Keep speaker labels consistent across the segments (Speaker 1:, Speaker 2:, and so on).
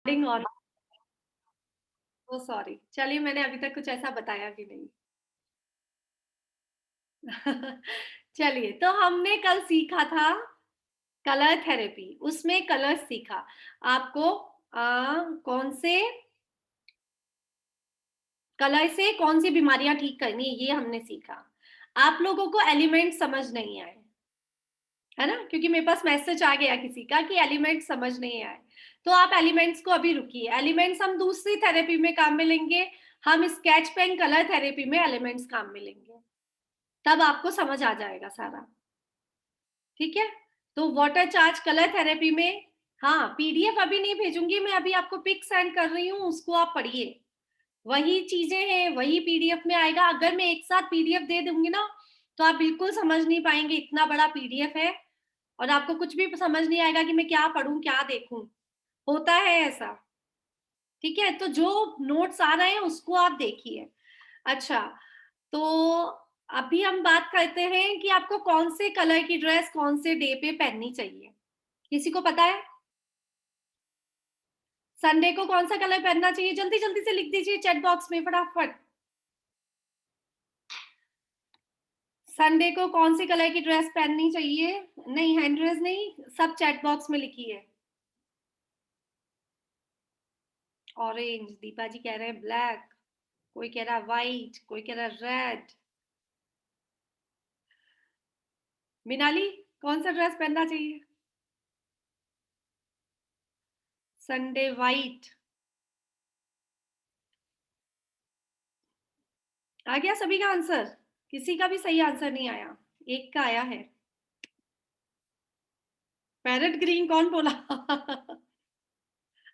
Speaker 1: Recording on. O sorry, चलिए मैंने अभी तक कुछ ऐसा बताया भी नहीं। चलिए, तो हमने कल सीखा था कलर थेरेपी, उसमें कलर सीखा। आपको कौन से कलर से कौन सी बीमारियां ठीक करनी है, ये हमने सीखा। आप लोगों को एलिमेंट समझ नहीं आए, है ना? क्योंकि मेरे पास मैसेज आ गया किसी का कि एलिमेंट समझ नहीं आए। तो आप एलिमेंट्स को अभी रुकिए, एलिमेंट्स हम दूसरी थेरेपी में काम में लेंगे। हम स्केच पेन कलर थेरेपी में एलिमेंट्स काम में लेंगे, तब आपको समझ आ जाएगा सारा। ठीक है? तो वाटर चार्ज कलर थेरेपी में, हाँ, पीडीएफ अभी नहीं भेजूंगी मैं, अभी आपको पिक सेंड कर रही हूँ, उसको आप पढ़िए। वही चीजें हैं, वही पीडीएफ में आएगा। अगर मैं एक साथ पीडीएफ दे दूंगी ना, तो आप बिल्कुल समझ नहीं पाएंगे, इतना बड़ा पीडीएफ है और आपको कुछ भी समझ नहीं आएगा कि मैं क्या पढूं, क्या देखूं। होता है ऐसा। ठीक है? तो जो नोट्स आ रहे हैं उसको आप देखिए। अच्छा, तो अभी हम बात करते हैं कि आपको कौन से कलर की ड्रेस कौन से डे पे पहननी चाहिए। किसी को पता है? संडे को कौन सा कलर पहनना चाहिए? जल्दी जल्दी से लिख दीजिए चैट बॉक्स में फटाफट। संडे को कौन सी कलर की ड्रेस पहननी चाहिए? नहीं, हैंड ड्रेस नहीं, सब चैट बॉक्स में लिखिए। ऑरेंज, दीपा जी कह रहे हैं ब्लैक, कोई कह रहा है व्हाइट, कोई कह रहा है रेड। मिनाली, कौन सा ड्रेस पहनना चाहिए? Sunday white. आ गया सभी का आंसर? किसी का भी सही आंसर नहीं आया, एक का आया है। पैरेट ग्रीन कौन बोला?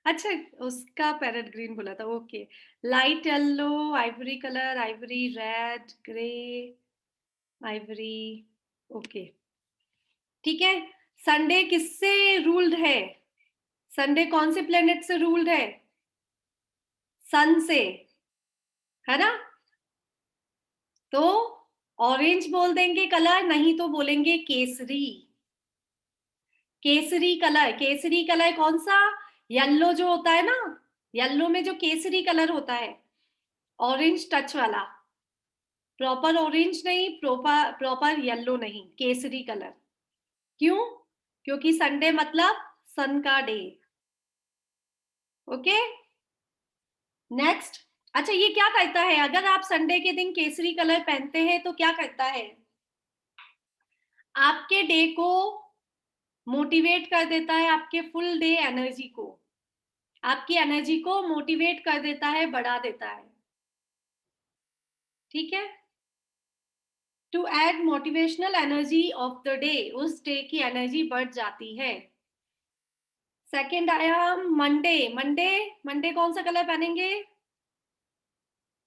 Speaker 1: अच्छा, उसका पैरेट ग्रीन बोला था, okay. Light yellow, Ivory colour, Ivory red, grey, Ivory, okay. ठीक है। संडे किससे रूल्ड है? संडे कौन से प्लेनेट से रूल्ड है? सन से, है ना? तो ऑरेंज बोल देंगे कलर, नहीं तो बोलेंगे केसरी। केसरी कलर, केसरी कलर कौन सा? येलो जो होता है ना, येलो में जो केसरी कलर होता है, ऑरेंज टच वाला। प्रॉपर ऑरेंज नहीं, प्रॉपर प्रॉपर येलो नहीं, केसरी कलर। क्यों? क्योंकि संडे मतलब सन का डे। Okay, next. अच्छा, ये क्या करता है अगर आप संडे के दिन केसरी कलर पहनते हैं तो क्या करता है? आपके डे को मोटिवेट कर देता है, आपके फुल डे एनर्जी को, आपकी एनर्जी को मोटिवेट कर देता है, बढ़ा देता है। ठीक है? To add motivational energy of the day, उस डे की एनर्जी बढ़ जाती है। सेकंड आया मंडे। मंडे, मंडे कौन सा कलर पहनेंगे?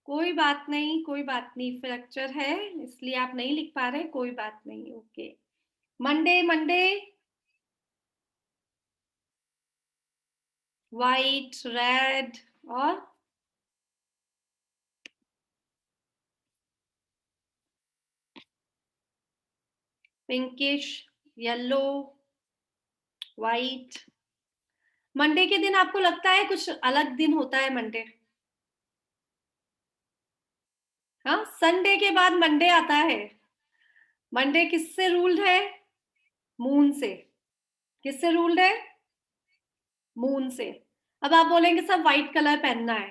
Speaker 1: कोई बात नहीं, कोई बात नहीं, फ्रैक्चर है इसलिए आप नहीं लिख पा रहे, कोई बात नहीं, okay. Monday, Monday white, red और पिंकिश, येलो, वाइट। मंडे के दिन आपको लगता है कुछ अलग दिन होता है मंडे? हाँ, संडे के बाद मंडे आता है। मंडे किससे रूल्ड है? मून से। किससे रूल्ड है? मून से। अब आप बोलेंगे सब व्हाइट कलर पहनना है।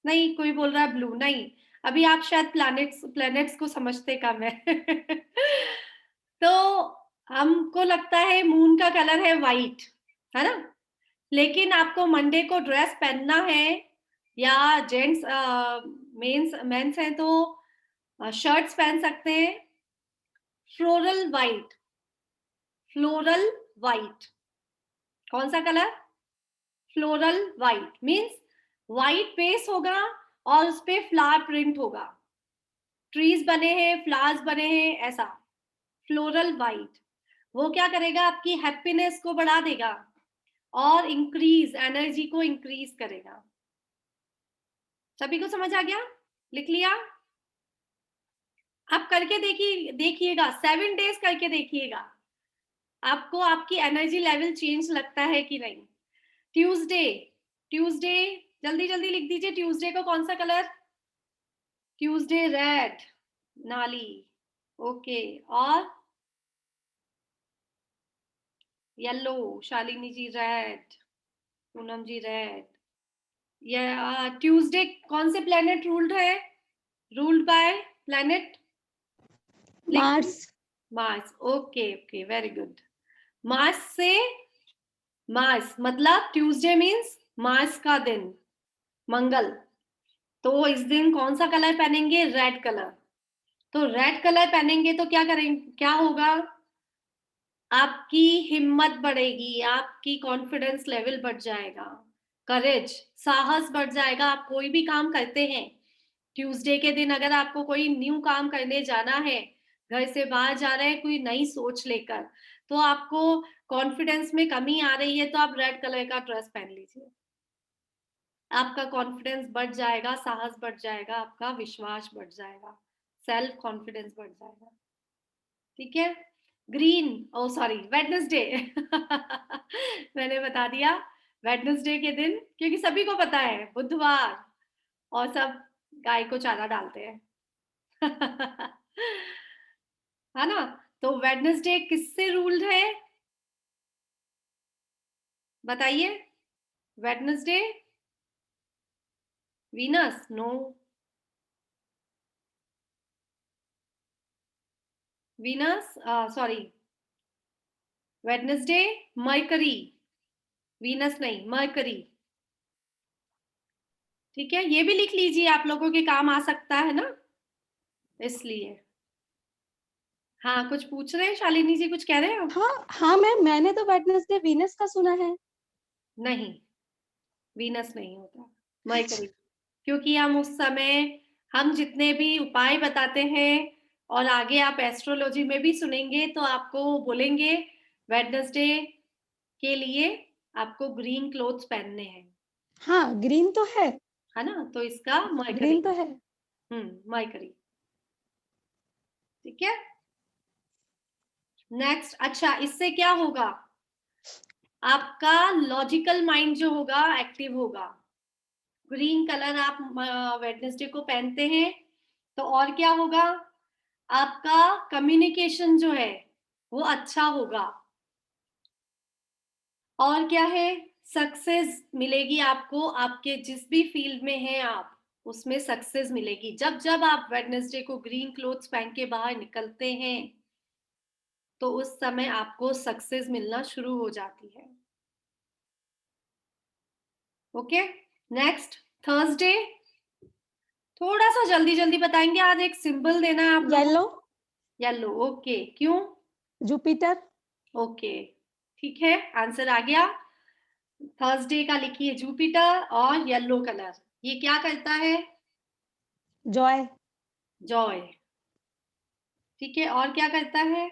Speaker 1: नहीं, कोई बोल रहा है ब्लू, नहीं। अभी आप शायद प्लैनेट्स प्लैनेट्स को समझते कम है। तो हमको लगता है मून का कलर है व्हाइट, है ना? लेकिन आपको मंडे को ड्रेस पहनना है, या जेंट्स मेंस मेंस हैं तो शर्ट्स पहन सकते हैं। Floral white, floral white. कौन सा colour? Floral white means white base होगा और उस पे फ्लावर प्रिंट होगा, ट्रीज बने हैं, फ्लावर्स बने हैं, ऐसा। Floral white. वो क्या करेगा? आपकी हैप्पीनेस को बढ़ा देगा और इंक्रीज एनर्जी को इंक्रीज करेगा। सभी को समझ आ गया? लिख लिया? आप करके देखिए, देखिएगा 7 डेज करके देखिएगा, आपको आपकी एनर्जी लेवल चेंज लगता है कि नहीं। ट्यूसडे, ट्यूसडे, जल्दी जल्दी लिख दीजिए, ट्यूसडे को कौन सा कलर? ट्यूसडे रेड, नाली, ओके। और येलो, शालिनी जी रेड, पूनम जी रेड। ये ट्यूसडे कौन से प्लेनेट रूल्ड है? Ruled by planet,
Speaker 2: Mars.
Speaker 1: Mars, okay okay, very good. Mars से, मार्स मतलब ट्यूसडे मीन्स मार्स का दिन, मंगल। तो इस दिन कौन सा कलर पहनेंगे? Red colour. तो रेड कलर पहनेंगे तो क्या करेंगे, क्या होगा? आपकी हिम्मत बढ़ेगी, आपकी कॉन्फिडेंस लेवल बढ़ जाएगा, करेज, साहस बढ़ जाएगा। आप कोई भी काम करते हैं ट्यूसडे के दिन, अगर आपको कोई न्यू काम करने जाना है, घर से बाहर जा रहे हैं कोई नई सोच लेकर, तो आपको कॉन्फिडेंस में कमी आ रही है, तो आप रेड कलर का ड्रेस पहन लीजिए। आपका कॉन्फिडेंस बढ़ जाएगा, साहस बढ़ जाएगा, आपका विश्वास बढ़ जाएगा, सेल्फ कॉन्फिडेंस बढ़ जाएगा। ठीक है। ग्रीन, ओ सॉरी, वेडनेसडे मैंने बता दिया वेडनेसडे के दिन, क्योंकि सभी को पता है बुधवार, और सब गाय को चारा डालते हैं है ना? तो वेडनेसडे किससे रूल्ड है? बताइए। Wednesday, Venus, no. Venus, sorry, Wednesday Mercury, Venus नहीं, मरकरी। ठीक है, ये भी लिख लीजिए, आप लोगों के काम आ सकता है ना, इसलिए। हाँ, कुछ पूछ रहे हैं शालिनी जी, कुछ कह रहे हो?
Speaker 2: हाँ हाँ मैम, मैंने तो वेडनेसडे वीनस का सुना है।
Speaker 1: नहीं, वीनस नहीं होता, मरकरी। क्योंकि हम उस समय, हम जितने भी उपाय बताते हैं, और आगे आप एस्ट्रोलॉजी में भी सुनेंगे तो आपको बोलेंगे वेडनेसडे के लिए आपको ग्रीन क्लोथ्स पहनने हैं,
Speaker 2: हाँ, ग्रीन तो
Speaker 1: है ना? तो इसका मरकरी,
Speaker 2: ग्रीन तो है।
Speaker 1: मरकरी। ठीक है। नेक्स्ट, अच्छा, इससे क्या होगा? आपका लॉजिकल माइंड जो होगा एक्टिव होगा। ग्रीन कलर आप वेडनेसडे को पहनते हैं तो और क्या होगा? आपका कम्युनिकेशन जो है वो अच्छा होगा। और क्या है? सक्सेस मिलेगी आपको, आपके जिस भी फील्ड में हैं आप, उसमें सक्सेस मिलेगी। जब जब आप वेडनेसडे को ग्रीन क्लोथ्स पहन के बाहर निकलते हैं तो उस समय आपको सक्सेस मिलना शुरू हो जाती है। ओके। नेक्स्ट, थर्सडे, थोड़ा सा जल्दी जल्दी बताएंगे, आज एक सिंबल देना है आप लोगों
Speaker 2: येलो,
Speaker 1: को। येलो, ओके, क्यों?
Speaker 2: जुपिटर।
Speaker 1: ओके, ठीक है, आंसर आ गया। थर्सडे का लिखिए जुपिटर और येलो कलर, ये क्या करता है?
Speaker 2: जॉय।
Speaker 1: जॉय। ठीक है, और क्या करता है?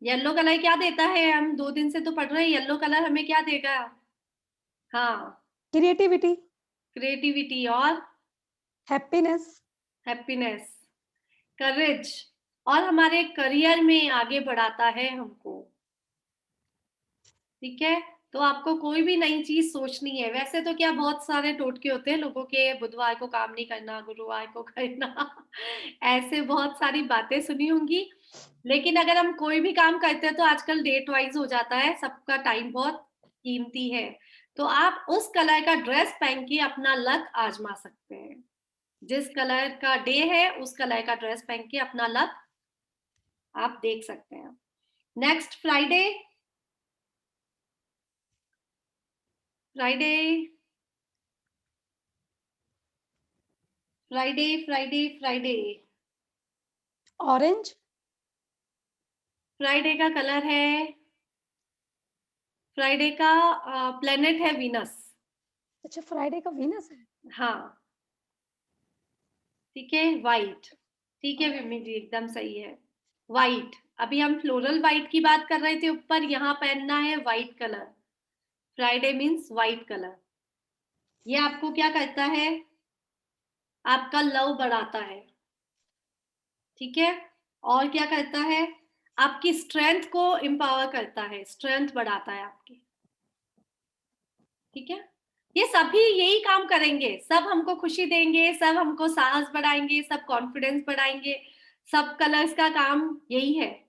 Speaker 1: येलो कलर क्या देता है? हम 2 दिन से तो पढ़ रहे हैं, येलो कलर हमें क्या देगा? हाँ,
Speaker 2: क्रिएटिविटी।
Speaker 1: क्रिएटिविटी और
Speaker 2: हैप्पीनेस।
Speaker 1: हैप्पीनेस, करेज, और हमारे करियर में आगे बढ़ाता है हमको। ठीक है। तो आपको कोई भी नई चीज सोचनी है, वैसे तो क्या बहुत सारे टोटके होते हैं लोगों के, बुधवार को काम नहीं करना, गुरुवार को करना ऐसे बहुत सारी बातें सुनी होंगी। लेकिन अगर हम कोई भी काम करते हैं तो आजकल डेट वाइज हो जाता है, सबका टाइम बहुत कीमती है। तो आप उस कलर का ड्रेस पहन के अपना लक आजमा सकते हैं। जिस कलर का डे है उस कलर का ड्रेस पहन के अपना लक आप देख सकते हैं। Next, Friday, Friday, Friday, Friday, Friday.
Speaker 2: Orange.
Speaker 1: Friday का कलर है, फ्राइडे का प्लेनेट है वीनस।
Speaker 2: अच्छा, फ्राइडे का वीनस है।
Speaker 1: हाँ, ठीक है, वाइट। ठीक है विमी जी, एकदम सही है, वाइट। अभी हम फ्लोरल वाइट की बात कर रहे थे ऊपर, यहाँ पहनना है white colour. Friday means white colour. ये आपको क्या करता है? आपका लव बढ़ाता है। ठीक है। और क्या करता है? आपकी स्ट्रेंथ को एम्पावर करता है, स्ट्रेंथ बढ़ाता है आपकी, ठीक है। ये सभी यही काम करेंगे, सब हमको खुशी देंगे, सब हमको साहस बढ़ाएंगे, सब कॉन्फिडेंस बढ़ाएंगे, सब कलर्स का काम यही है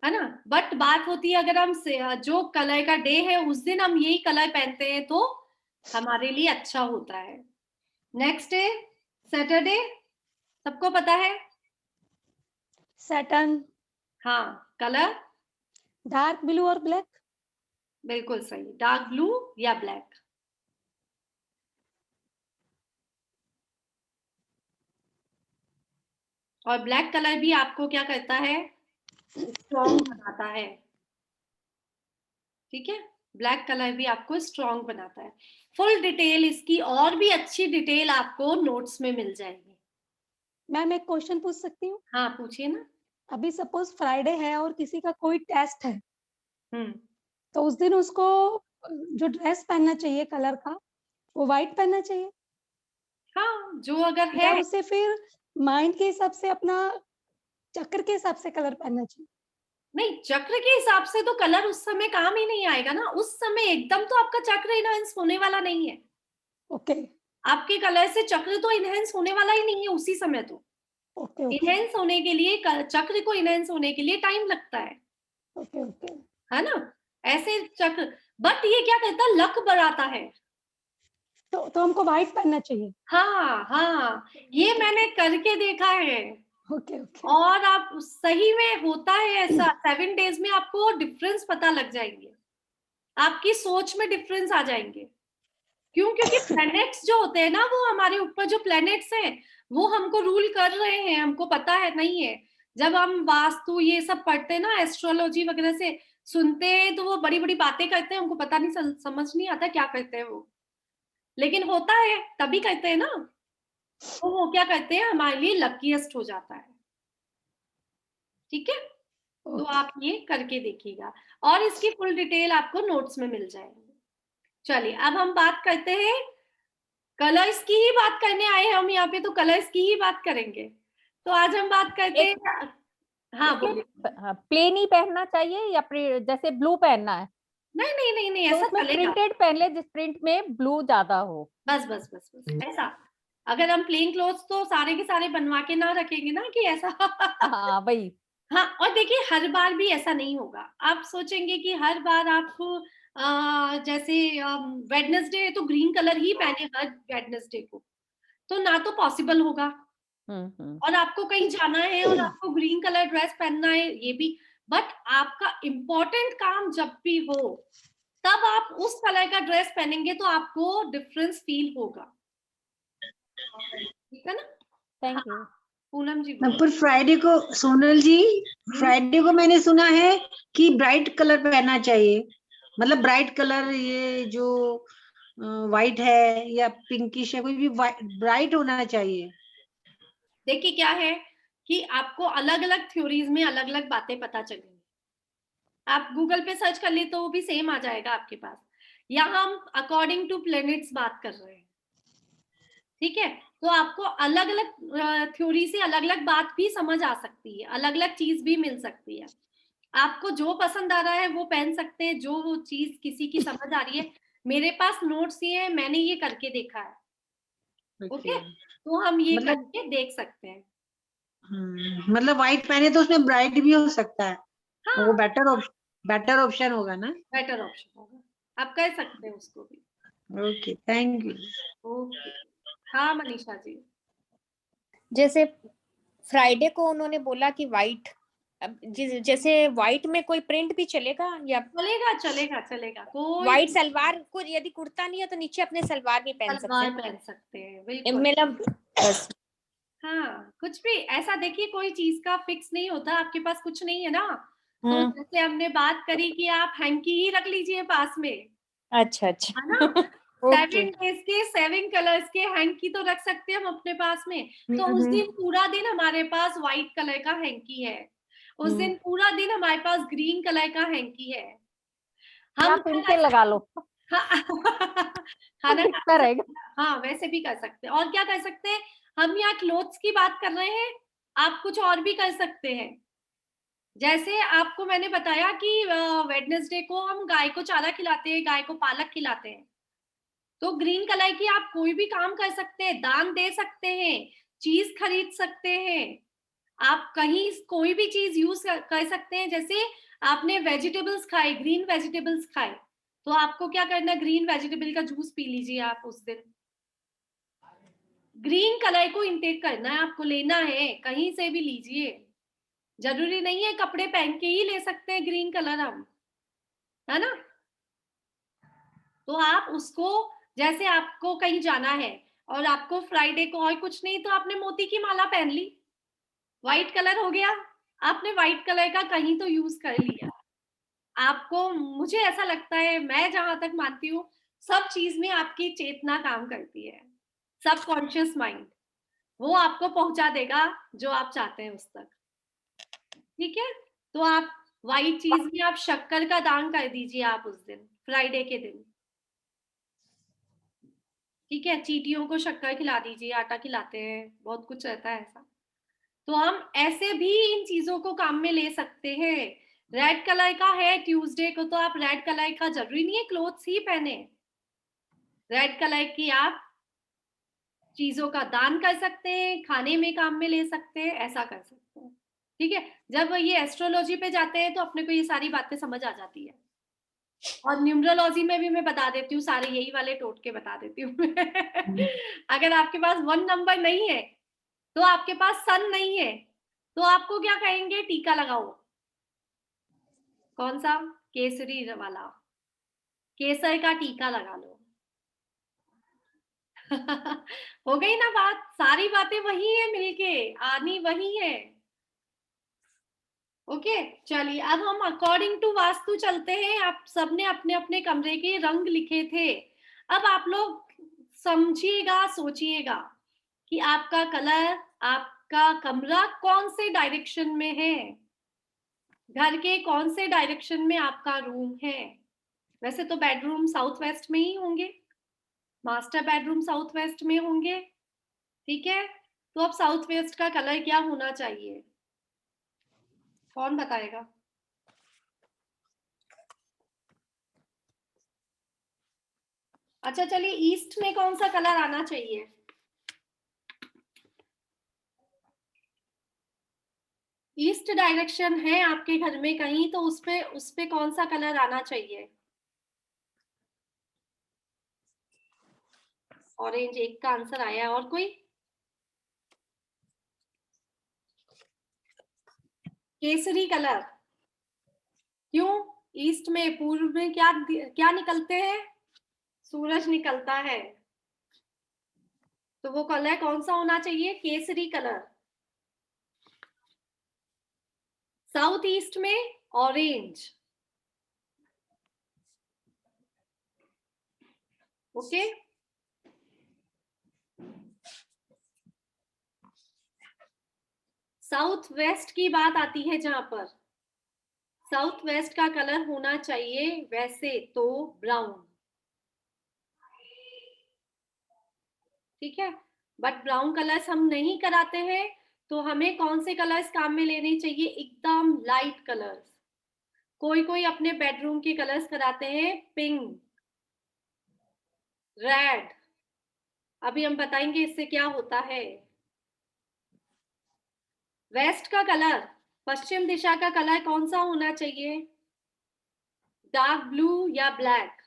Speaker 1: ना। बट बात होती है अगर हम जो कलर का डे है उस दिन हम यही कलर पहनते हैं तो हमारे लिए अच्छा होता है। नेक्स्ट डे सैटरडे, सबको पता है।
Speaker 2: सैटर्न,
Speaker 1: हाँ, कलर
Speaker 2: डार्क ब्लू और ब्लैक।
Speaker 1: बिल्कुल सही, डार्क ब्लू या ब्लैक। और ब्लैक कलर भी आपको क्या करता है, स्ट्रॉन्ग बनाता है, ठीक है। ब्लैक कलर भी आपको स्ट्रॉन्ग बनाता है। फुल डिटेल इसकी और भी अच्छी डिटेल आपको नोट्स में मिल जाएगी।
Speaker 2: मैम एक क्वेश्चन पूछ सकती हूँ?
Speaker 1: हाँ पूछिए ना।
Speaker 2: अभी सपोज फ्राइडे है और किसी का कोई टेस्ट है,
Speaker 1: हम्म,
Speaker 2: तो उस दिन उसको जो ड्रेस पहनना चाहिए कलर का, वो व्हाइट पहनना चाहिए,
Speaker 1: हाँ जो अगर
Speaker 2: या
Speaker 1: है,
Speaker 2: उसे फिर माइंड के हिसाब से, अपना चक्र के हिसाब से कलर पहनना चाहिए?
Speaker 1: नहीं चक्र के हिसाब से तो कलर उस समय काम ही नहीं आएगा ना, उस समय एकदम तो आपका चक्र इनहेंस होने वाला नहीं है।
Speaker 2: ओके
Speaker 1: आपके कलर से चक्र तो इनहेंस होने वाला ही नहीं है उसी समय। तो
Speaker 2: ओके ओके
Speaker 1: इनहेंस होने के लिए, चक्र को इनहेंस होने के लिए टाइम लगता
Speaker 2: ओके ओके।
Speaker 1: है ना। ऐसे चक्र, बट ये क्या कहता है, लक बढ़ाता है।
Speaker 2: तो हमको व्हाइट पहनना चाहिए?
Speaker 1: हाँ हाँ, ये मैंने करके देखा है।
Speaker 2: Okay okay.
Speaker 1: और आप सही में होता है ऐसा, 7 डेज में आपको डिफरेंस पता लग जाएंगे, आपकी सोच में डिफरेंस आ जाएंगे। क्यों? क्योंकि प्लैनेट्स जो होते हैं ना, वो हमारे ऊपर जो प्लैनेट्स हैं वो हमको रूल कर रहे हैं, हमको पता है नहीं है। जब हम वास्तु ये सब पढ़ते हैं ना, एस्ट्रोलॉजी वगैरह से सुनते हैं, तो वो बड़ी बड़ी बातें करते हैं, हमको पता नहीं, समझ नहीं आता क्या करते हैं वो, लेकिन होता है तभी कहते हैं ना। तो वो क्या करते हैं, हमारे लिए लकीएस्ट हो जाता है, ठीक है। तो
Speaker 2: ओके।
Speaker 1: आप ये करके देखिएगा और इसकी फुल डिटेल आपको नोट्स में मिल जाएगी। चलिए अब हम बात करते हैं, कलर्स की ही बात करने आए हैं हम यहाँ पे, तो कलर्स की ही बात करेंगे। तो आज हम बात करते हैं, हाँ
Speaker 3: इसमें
Speaker 1: बोलिए।
Speaker 3: प्लेन ही पहनना चाहिए या जैसे ब्लू पहनना है
Speaker 1: नहीं नहीं नहीं नहीं,
Speaker 3: तो
Speaker 1: ऐसा
Speaker 3: उसमें
Speaker 1: चलेगा।
Speaker 3: प्रिंटेड पहन ले जिस प्रिंट में ब्लू ज्यादा हो।
Speaker 1: बस बस बस बस ऐसा। अगर हम प्लेन क्लोथ्स तो सारे के सारे बनवा के ना रखेंगे ना कि ऐसा
Speaker 3: हाँ वही।
Speaker 1: हाँ, और देखिए हर बार भी ऐसा नहीं होगा। आप सोचेंगे कि हर बार आपको जैसे वेडनेसडे है तो ग्रीन कलर ही पहने हर वेडनेसडे को, तो ना तो पॉसिबल होगा।
Speaker 3: हम्म।
Speaker 1: और आपको कहीं जाना है और आपको ग्रीन कलर ड्रेस पहनना है ये भी, बट आपका इम्पोर्टेंट काम जब भी हो तब आप उस कलर का ड्रेस पहनेंगे तो आपको डिफरेंस फील होगा, ठीक है ना।
Speaker 3: Thank you.
Speaker 1: हाँ, पूनम जी
Speaker 4: पर फ्राइडे को, सोनल जी, फ्राइडे को मैंने सुना है कि ब्राइट कलर पहनना चाहिए, मतलब ब्राइट कलर, ये जो व्हाइट है या पिंकिश है, कोई भी ब्राइट होना चाहिए।
Speaker 1: देखिए क्या है कि आपको अलग अलग थ्योरीज में अलग अलग बातें पता चलेंगी। आप गूगल पे सर्च कर ले तो वो भी सेम आ जाएगा आपके पास। यहाँ हम अकॉर्डिंग टू प्लैनेट्स बात कर रहे हैं, ठीक है। तो आपको अलग अलग थ्योरी से अलग अलग बात भी समझ आ सकती है, अलग अलग चीज भी मिल सकती है। आपको जो पसंद आ रहा है वो पहन सकते हैं, जो वो चीज किसी की समझ आ रही है। मेरे पास नोट्स ये है, मैंने ये करके देखा है, ओके। तो हम ये
Speaker 4: मतलब
Speaker 1: करके देख सकते हैं।
Speaker 4: मतलब व्हाइट पहने तो उसमें ब्राइट भी हो सकता है,
Speaker 1: हाँ,
Speaker 4: वो बेटर ऑप्शन होगा ना।
Speaker 1: बेटर ऑप्शन होगा, आप कर सकते हैं उसको भी।
Speaker 4: Okay, thank you.
Speaker 1: ओके, हाँ मनीषा जी।
Speaker 5: जैसे फ्राइडे को उन्होंने बोला कि व्हाइट, जैसे व्हाइट में कोई प्रिंट भी चलेगा या
Speaker 1: चलेगा चलेगा चलेगा, कोई
Speaker 5: व्हाइट सलवार को, यदि कुर्ता नहीं है तो नीचे अपने सलवार भी पहन सकते
Speaker 1: सलवार
Speaker 5: हैं
Speaker 1: पहन सकते हैं, बिल्कुल।
Speaker 5: मतलब बस।
Speaker 1: हाँ, कुछ भी ऐसा, देखिए कोई चीज का फिक्स नहीं होता, आपके पास कुछ नहीं है ना, तो जैसे हमने बात करी कि आप हैंकी ही रख लीजिए पास में,
Speaker 5: अच्छा
Speaker 1: है ना।
Speaker 5: ओके।
Speaker 1: 7 डेज के 7 कलर्स के हैंकी तो रख सकते हैं हम अपने पास में। तो उस दिन पूरा दिन हमारे पास व्हाइट कलर का हैंकी है, उस दिन पूरा दिन हमारे पास ग्रीन कलर का हैंकी है।
Speaker 3: या
Speaker 1: हम
Speaker 3: पिन से लगा लो
Speaker 1: हाँ
Speaker 3: तो
Speaker 1: ना,
Speaker 3: दिखता रहेगा।
Speaker 1: हाँ वैसे भी कर सकते हैं। और क्या कर सकते हैं, हम यहाँ क्लोथ्स की बात कर रहे हैं, आप कुछ और भी कर सकते हैं। जैसे आपको मैंने बताया कि वेडनेसडे को हम गाय को चारा खिलाते हैं, गाय को पालक खिलाते हैं, तो ग्रीन कलर की आप कोई भी काम कर सकते हैं, दान दे सकते हैं, चीज खरीद सकते हैं, आप कहीं कोई भी चीज यूज कर सकते हैं। जैसे आपने वेजिटेबल्स खाए, ग्रीन वेजिटेबल्स खाए, तो आपको क्या करना है, ग्रीन वेजिटेबल का जूस पी लीजिए आप उस दिन। ग्रीन कलर को इंटेक करना है, आपको लेना है, कहीं से भी लीजिए, जरूरी नहीं है कपड़े पहन के ही ले सकते हैं ग्रीन कलर हम, है ना। तो आप उसको, जैसे आपको कहीं जाना है और आपको फ्राइडे को और कुछ नहीं, तो आपने मोती की माला पहन ली, व्हाइट कलर हो गया, आपने व्हाइट कलर का कहीं तो यूज कर लिया। आपको, मुझे ऐसा लगता है, मैं जहां तक मानती हूँ, सब चीज में आपकी चेतना काम करती है, सबकॉन्शियस माइंड, वो आपको पहुंचा देगा जो आप चाहते हैं उस तक। ठीक है, तो आप व्हाइट चीज में आप शक्कर का दान कर दीजिए आप उस दिन, फ्राइडे के दिन। ठीक है, चींटियों को शक्कर खिला दीजिए, आटा खिलाते हैं, बहुत कुछ रहता है ऐसा। तो हम ऐसे भी इन चीजों को काम में ले सकते हैं। रेड कलर का है ट्यूसडे को, तो आप रेड कलर का जरूरी नहीं है क्लोथ्स ही पहने, रेड कलर की आप चीजों का दान कर सकते हैं, खाने में काम में ले सकते हैं, ऐसा कर सकते हैं। ठीक है, जब ये एस्ट्रोलॉजी पे जाते हैं तो अपने को ये सारी बातें समझ आ जाती है। और न्यूमरोलॉजी में भी मैं बता देती हूँ, सारे यही वाले टोटके बता देती हूँ अगर आपके पास 1 नंबर नहीं है, तो आपके पास सन नहीं है, तो आपको क्या कहेंगे, टीका लगाओ। कौन सा, केसरी वाला, केसर का टीका लगा लो हो गई ना बात, सारी बातें वही है, मिलके आनी वही है। ओके, चलिए अब हम अकॉर्डिंग टू वास्तु चलते हैं। आप सबने अपने अपने कमरे के रंग लिखे थे, अब आप लोग समझिएगा, सोचिएगा कि आपका कलर, आपका कमरा कौन से डायरेक्शन में है, घर के कौन से डायरेक्शन में आपका रूम है। वैसे तो बेडरूम साउथ वेस्ट में ही होंगे, मास्टर बेडरूम साउथ वेस्ट में होंगे। ठीक है, तो अब साउथ वेस्ट का कलर क्या होना चाहिए, कौन बताएगा। अच्छा चलिए, ईस्ट में कौन सा कलर आना चाहिए, ईस्ट डायरेक्शन है आपके घर में कहीं, तो उस पे कौन सा कलर आना चाहिए। ऑरेंज एक का आंसर आया, और कोई, केसरी कलर, क्यों, ईस्ट में, पूर्व में क्या क्या निकलते हैं, सूरज निकलता है, तो वो कलर कौन सा होना चाहिए, केसरी कलर। साउथ ईस्ट में ऑरेंज। ओके, साउथ वेस्ट की बात आती है, जहां पर साउथ वेस्ट का कलर होना चाहिए वैसे तो ब्राउन। ठीक है, बट ब्राउन कलर्स हम नहीं कराते हैं, तो हमें कौन से कलर्स काम में लेने चाहिए, एकदम लाइट कलर्स। कोई कोई अपने बेडरूम के कलर्स कराते हैं पिंक, रेड, अभी हम बताएंगे इससे क्या होता है। वेस्ट का कलर, पश्चिम दिशा का कलर कौन सा होना चाहिए, डार्क ब्लू या ब्लैक।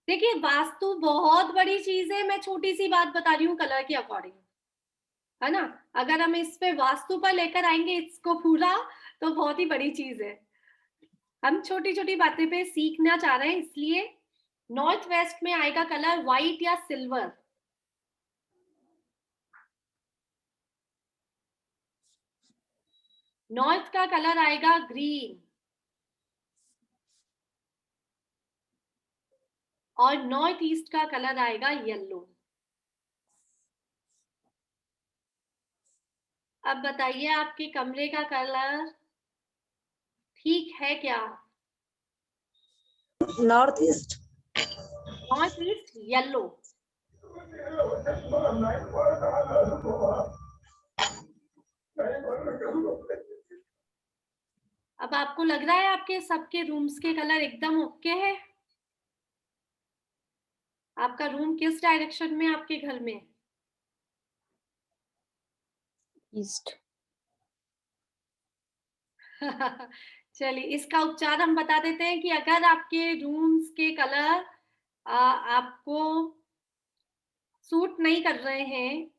Speaker 1: देखिए, वास्तु बहुत बड़ी चीज है, मैं छोटी सी बात बता रही हूँ कलर के अकॉर्डिंग, है ना। अगर हम इस पे वास्तु पर लेकर आएंगे इसको पूरा, तो बहुत ही बड़ी चीज है। हम छोटी छोटी बातें पे सीखना चाह रहे हैं, इसलिए नॉर्थ वेस्ट में आएगा कलर व्हाइट या सिल्वर। नॉर्थ का कलर आएगा ग्रीन, और नॉर्थ ईस्ट का कलर आएगा येलो। अब बताइए, आपके कमरे का कलर ठीक है क्या,
Speaker 2: north east.
Speaker 1: North east yellow. अब आपको लग रहा है आपके सबके रूम्स के कलर एकदम ओके है? आपका रूम किस डायरेक्शन में आपके घर में है?
Speaker 5: ईस्ट।
Speaker 1: चलिए, इसका उपचार हम बता देते हैं कि अगर आपके रूम्स के कलर आपको सूट नहीं कर रहे हैं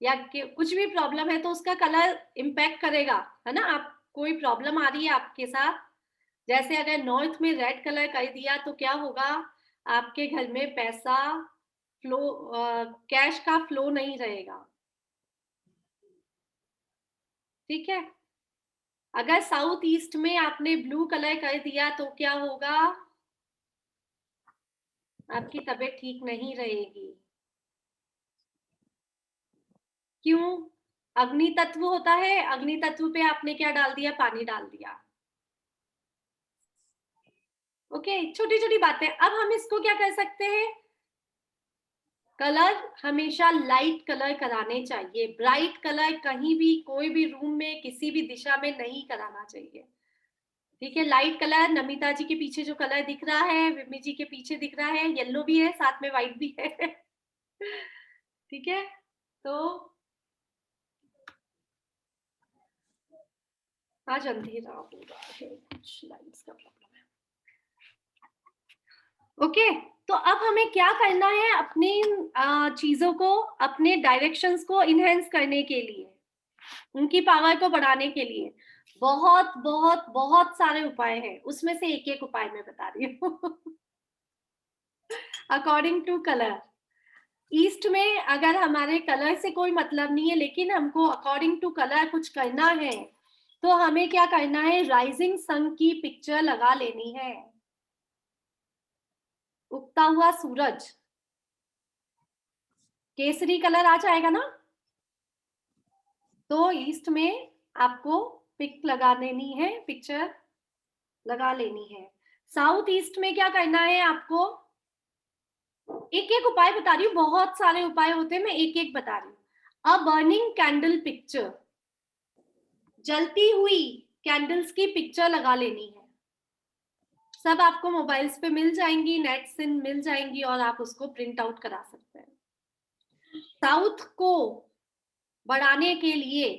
Speaker 1: या कुछ भी प्रॉब्लम है तो उसका कलर इम्पैक्ट करेगा, है ना? आप कोई प्रॉब्लम आ रही है आपके साथ, जैसे अगर नॉर्थ में रेड कलर कर दिया तो क्या होगा, आपके घर में पैसा फ्लो, कैश का फ्लो नहीं रहेगा। ठीक है। अगर साउथ ईस्ट में आपने ब्लू कलर कर दिया तो क्या होगा, आपकी तबीयत ठीक नहीं रहेगी। क्यों? अग्नि तत्व होता है, अग्नि तत्व पे आपने क्या डाल दिया, पानी डाल दिया। ओके, छोटी छोटी बातें। अब हम इसको क्या कर सकते हैं, कलर हमेशा लाइट कलर कराने चाहिए। ब्राइट कलर कहीं भी कोई भी रूम में किसी भी दिशा में नहीं कराना चाहिए। ठीक है, लाइट कलर, नमिता जी के पीछे जो कलर दिख रहा है, विमी जी के पीछे दिख रहा है, येलो भी है, साथ में व्हाइट भी है। ठीक है, तो आज अंधेरा हो रहा है, कुछ लाइट्स का प्रॉब्लम है। ओके, तो अब हमें क्या करना है, अपनी चीजों को, अपने डायरेक्शंस को इनहेंस करने के लिए, उनकी पावर को बढ़ाने के लिए बहुत बहुत बहुत सारे उपाय हैं। उसमें से एक एक उपाय मैं बता रही हूँ। अकॉर्डिंग टू कलर, ईस्ट में अगर हमारे कलर से कोई मतलब नहीं है लेकिन हमको अकॉर्डिंग टू कलर कुछ करना है, तो हमें क्या करना है, राइजिंग सन की पिक्चर लगा लेनी है। उगता हुआ सूरज, केसरी कलर आ जाएगा ना, तो ईस्ट में आपको पिक लगा देनी है, पिक्चर लगा लेनी है। साउथ ईस्ट में क्या करना है आपको, एक एक उपाय बता रही हूँ, बहुत सारे उपाय होते हैं, मैं एक एक बता रही हूँ। अ बर्निंग कैंडल पिक्चर, जलती हुई कैंडल्स की पिक्चर लगा लेनी है। सब आपको मोबाइल्स पे मिल जाएंगी, नेट से मिल जाएंगी और आप उसको प्रिंट आउट करा सकते हैं। साउथ को बढ़ाने के लिए,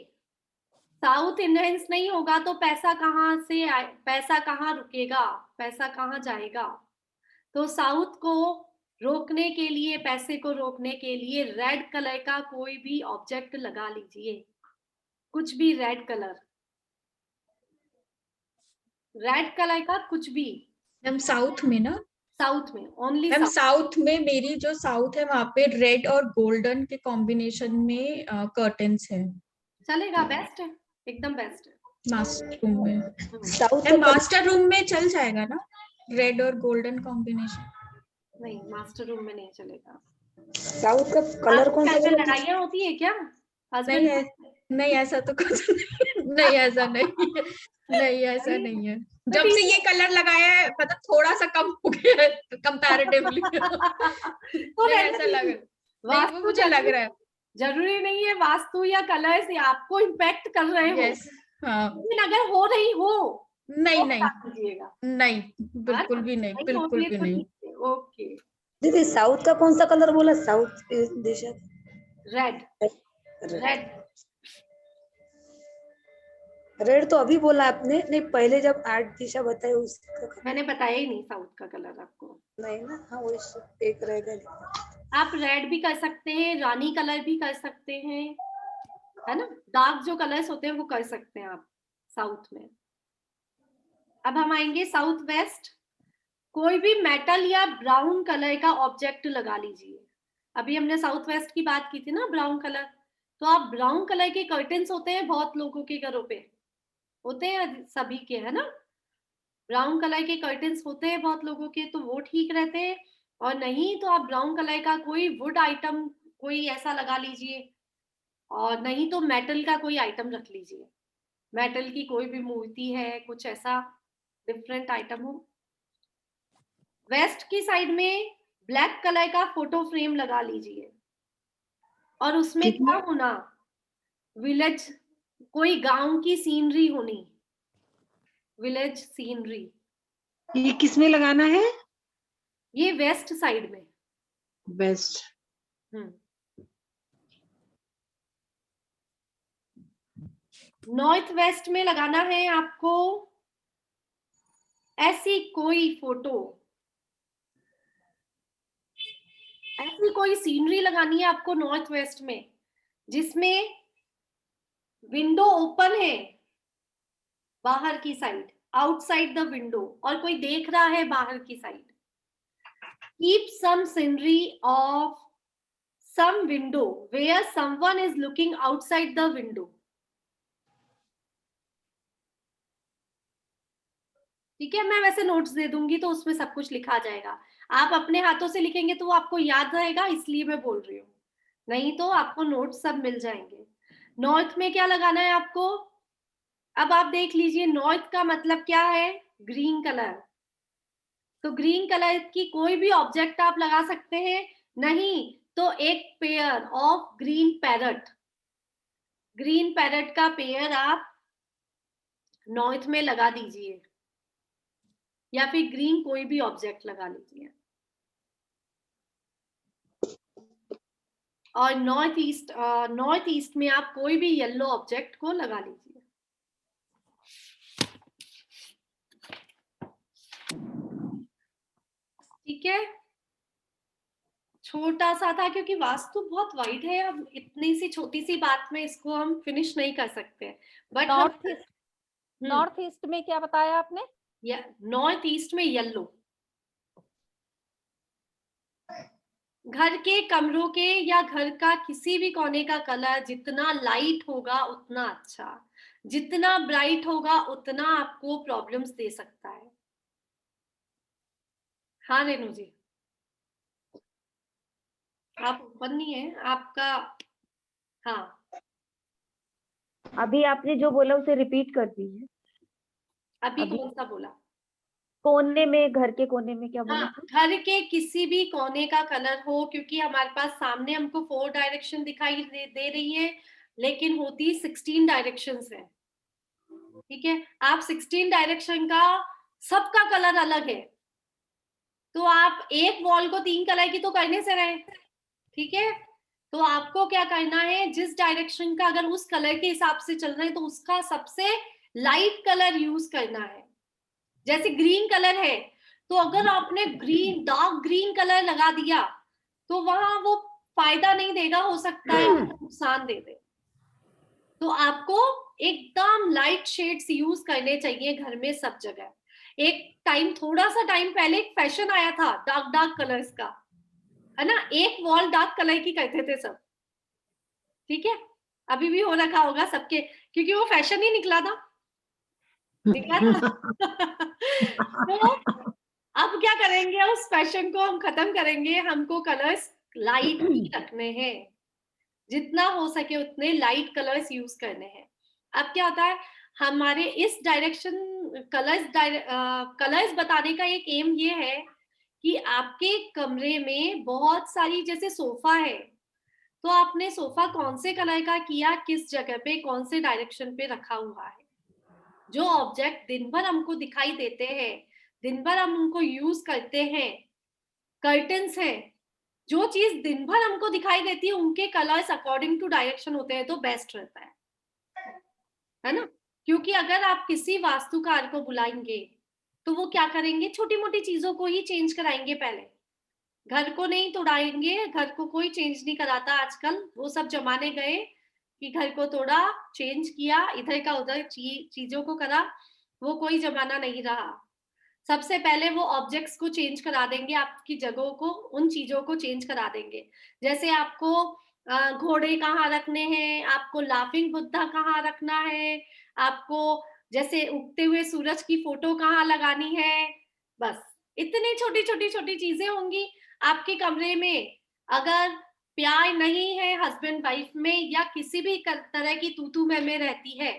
Speaker 1: साउथ इनहेंस नहीं होगा तो पैसा कहाँ से पैसा कहाँ रुकेगा, पैसा कहाँ जाएगा। तो साउथ को रोकने के लिए, पैसे को रोकने के लिए रेड कलर का कोई भी ऑब्जेक्ट लगा लीजिए, कुछ भी रेड कलर, रेड कलर का कुछ भी।
Speaker 6: मैम साउथ में ना,
Speaker 1: साउथ में, ओनली
Speaker 6: मैम
Speaker 1: साउथ।
Speaker 6: साउथ में मेरी जो साउथ है वहां पे रेड और गोल्डन के कॉम्बिनेशन में कर्टन्स है।
Speaker 1: चलेगा, बेस्ट है, एकदम बेस्ट है।
Speaker 6: मास्टर रूम में,
Speaker 7: साउथ
Speaker 6: मैम मास्टर रूम में चल जाएगा ना रेड और गोल्डन कॉम्बिनेशन?
Speaker 1: नहीं, मास्टर रूम में नहीं चलेगा।
Speaker 7: साउथ का कलर कौन सा?
Speaker 1: लड़ाइयाँ होती है क्या
Speaker 6: नहीं है, नहीं ऐसा तो कुछ नहीं, ऐसा नहीं है, नहीं ऐसा नहीं है। जब से ये कलर लगाया है मतलब थोड़ा सा कम हो गया है कंपैरेटिवली।
Speaker 1: तो
Speaker 6: ऐसा लग रहा है, मुझे लग रहा है
Speaker 1: जरूरी नहीं है वास्तु या कलर से आपको इम्पैक्ट कर रहे हो।
Speaker 6: यस, हाँ,
Speaker 1: लेकिन अगर हो रही हो
Speaker 6: नहीं
Speaker 1: तो
Speaker 6: नहीं
Speaker 1: कीजिएगा,
Speaker 6: नहीं, बिल्कुल भी नहीं, बिल्कुल भी नहीं।
Speaker 1: ओके,
Speaker 7: दीदी साउथ का कौन सा कलर बोला? साउथ दिशा
Speaker 1: रेड, रेड,
Speaker 7: रेड तो अभी बोला आपने, नहीं पहले जब आर्ट दिशा बताए उसका
Speaker 1: मैंने बताया ही नहीं साउथ का कलर आपको।
Speaker 7: नहीं ना, हाँ वो एक रहेगा।
Speaker 1: आप रेड भी कर सकते हैं, रानी कलर भी कर सकते हैं, है ना, डार्क जो कलर्स होते हैं वो कर सकते हैं आप साउथ में। अब हम आएंगे साउथ वेस्ट, कोई भी मेटल या ब्राउन कलर का ऑब्जेक्ट लगा लीजिए। अभी हमने साउथ वेस्ट की बात की थी ना, ब्राउन कलर, तो आप ब्राउन कलर के कर्टन्स होते हैं बहुत लोगों के घरों पे, होते हैं सभी के, है ना, ब्राउन कलर के कर्टन्स होते हैं बहुत लोगों के, तो वो ठीक रहते हैं। और नहीं तो आप ब्राउन कलर का कोई वुड आइटम कोई ऐसा लगा लीजिए, और नहीं तो मेटल का कोई आइटम रख लीजिए, मेटल की कोई भी मूर्ति है, कुछ ऐसा डिफरेंट आइटम हो। वेस्ट की साइड में ब्लैक कलर का फोटो फ्रेम लगा लीजिए, और उसमें क्या होना, विलेज कोई गांव की सीनरी होनी, विलेज सीनरी।
Speaker 4: ये किसमें लगाना है?
Speaker 1: ये वेस्ट साइड में।
Speaker 4: बेस्ट।
Speaker 1: नॉर्थ वेस्ट में लगाना है आपको ऐसी कोई फोटो, ऐसी कोई सीनरी लगानी है आपको नॉर्थ वेस्ट में जिसमें विंडो ओपन है बाहर की साइड, आउटसाइड द विंडो, और कोई देख रहा है बाहर की side. Keep some scenery of some window where someone is looking outside the window। ठीक है, मैं वैसे नोट्स दे दूंगी तो उसमें सब कुछ लिखा जाएगा। आप अपने हाथों से लिखेंगे तो वो आपको याद रहेगा, इसलिए मैं बोल रही हूँ, नहीं तो आपको नोट्स सब मिल जाएंगे। नॉर्थ में क्या लगाना है आपको? अब आप देख लीजिए, नॉर्थ का मतलब क्या है? Green colour. तो ग्रीन कलर की कोई भी ऑब्जेक्ट आप लगा सकते हैं, नहीं तो एक pair of green parrot, green parrot का पेयर आप नॉर्थ में लगा दीजिए, या फिर ग्रीन कोई भी ऑब्जेक्ट लगा लीजिए। और नॉर्थ ईस्ट में आप कोई भी येलो ऑब्जेक्ट को लगा लीजिए। ठीक है, छोटा सा था क्योंकि वास्तु बहुत वाइड है, अब इतनी सी छोटी सी बात में इसको हम फिनिश नहीं कर सकते। बट
Speaker 3: नॉर्थ ईस्ट में क्या बताया आपने?
Speaker 1: नॉर्थ ईस्ट में येलो। घर के कमरों के या घर का किसी भी कोने का कलर जितना लाइट होगा उतना अच्छा, जितना ब्राइट होगा उतना आपको प्रॉब्लम्स दे सकता है। हाँ रेनू जी, आप ओपन नहीं है आपका। हाँ,
Speaker 8: अभी आपने जो बोला उसे रिपीट कर दीजिए।
Speaker 1: अभी कौन सा बोला?
Speaker 8: कोने में, घर के कोने में क्या बोला?
Speaker 1: हाँ, घर के किसी भी कोने का कलर हो, क्योंकि हमारे पास सामने हमको 4 डायरेक्शन दिखाई दे रही है, लेकिन होती 16 डायरेक्शंस है। ठीक है, आप 16 डायरेक्शन का सबका कलर अलग है, तो आप एक वॉल को 3 कलर की तो करने से रहे। ठीक है, तो आपको क्या करना है, जिस डायरेक्शन का अगर उस कलर के हिसाब से चल रहे हैं तो उसका सबसे लाइट कलर यूज करना है। जैसे ग्रीन कलर है, तो अगर आपने ग्रीन, डार्क ग्रीन कलर लगा दिया तो वहां वो फायदा नहीं देगा, हो सकता है नुकसान दे दे। तो आपको एकदम लाइट शेड्स यूज करने चाहिए घर में सब जगह। एक टाइम, थोड़ा सा टाइम पहले एक फैशन आया था डार्क डार्क कलर्स का, है ना, एक वॉल डार्क कलर की करते थे सब। ठीक है, अभी भी हो रखा होगा सबके, क्योंकि वो फैशन ही निकला था। तो अब क्या करेंगे, उस फैशन को हम खत्म करेंगे, हमको कलर्स लाइट ही रखने हैं, जितना हो सके उतने लाइट कलर्स यूज करने हैं। अब क्या होता है, हमारे इस डायरेक्शन कलर्स बताने का एक एम ये है कि आपके कमरे में बहुत सारी, जैसे सोफा है, तो आपने सोफा कौन से कलर का किया, किस जगह पे, कौन से डायरेक्शन पे रखा हुआ है। जो ऑब्जेक्ट दिन भर हमको दिखाई देते हैं, दिन भर हम उनको यूज करते हैं, कर्टन्स हैं, जो चीज दिन भर हमको दिखाई देती है उनके कलर्स अकॉर्डिंग टू डायरेक्शन होते हैं तो बेस्ट रहता है ना। क्योंकि अगर आप किसी वास्तुकार को बुलाएंगे तो वो क्या करेंगे, छोटी मोटी चीजों को ही चेंज कराएंगे, पहले घर को नहीं तोड़ाएंगे। घर को कोई चेंज नहीं कराता आजकल, वो सब जमाने गए कि घर को तोड़ा, चेंज किया, इधर का उधर चीजों को करा, वो कोई जमाना नहीं रहा। सबसे पहले वो ऑब्जेक्ट्स को चेंज करा देंगे, आपकी जगहों को, उन चीजों को चेंज करा देंगे। जैसे आपको घोड़े कहाँ रखने हैं, आपको लाफिंग बुद्धा कहाँ रखना है, आपको जैसे उगते हुए सूरज की फोटो कहाँ लगानी है, बस इतनी छोटी छोटी छोटी चीजें होंगी आपके कमरे में। अगर प्यार नहीं है हस्बैंड वाइफ में, या किसी भी तरह की तू मैं रहती है,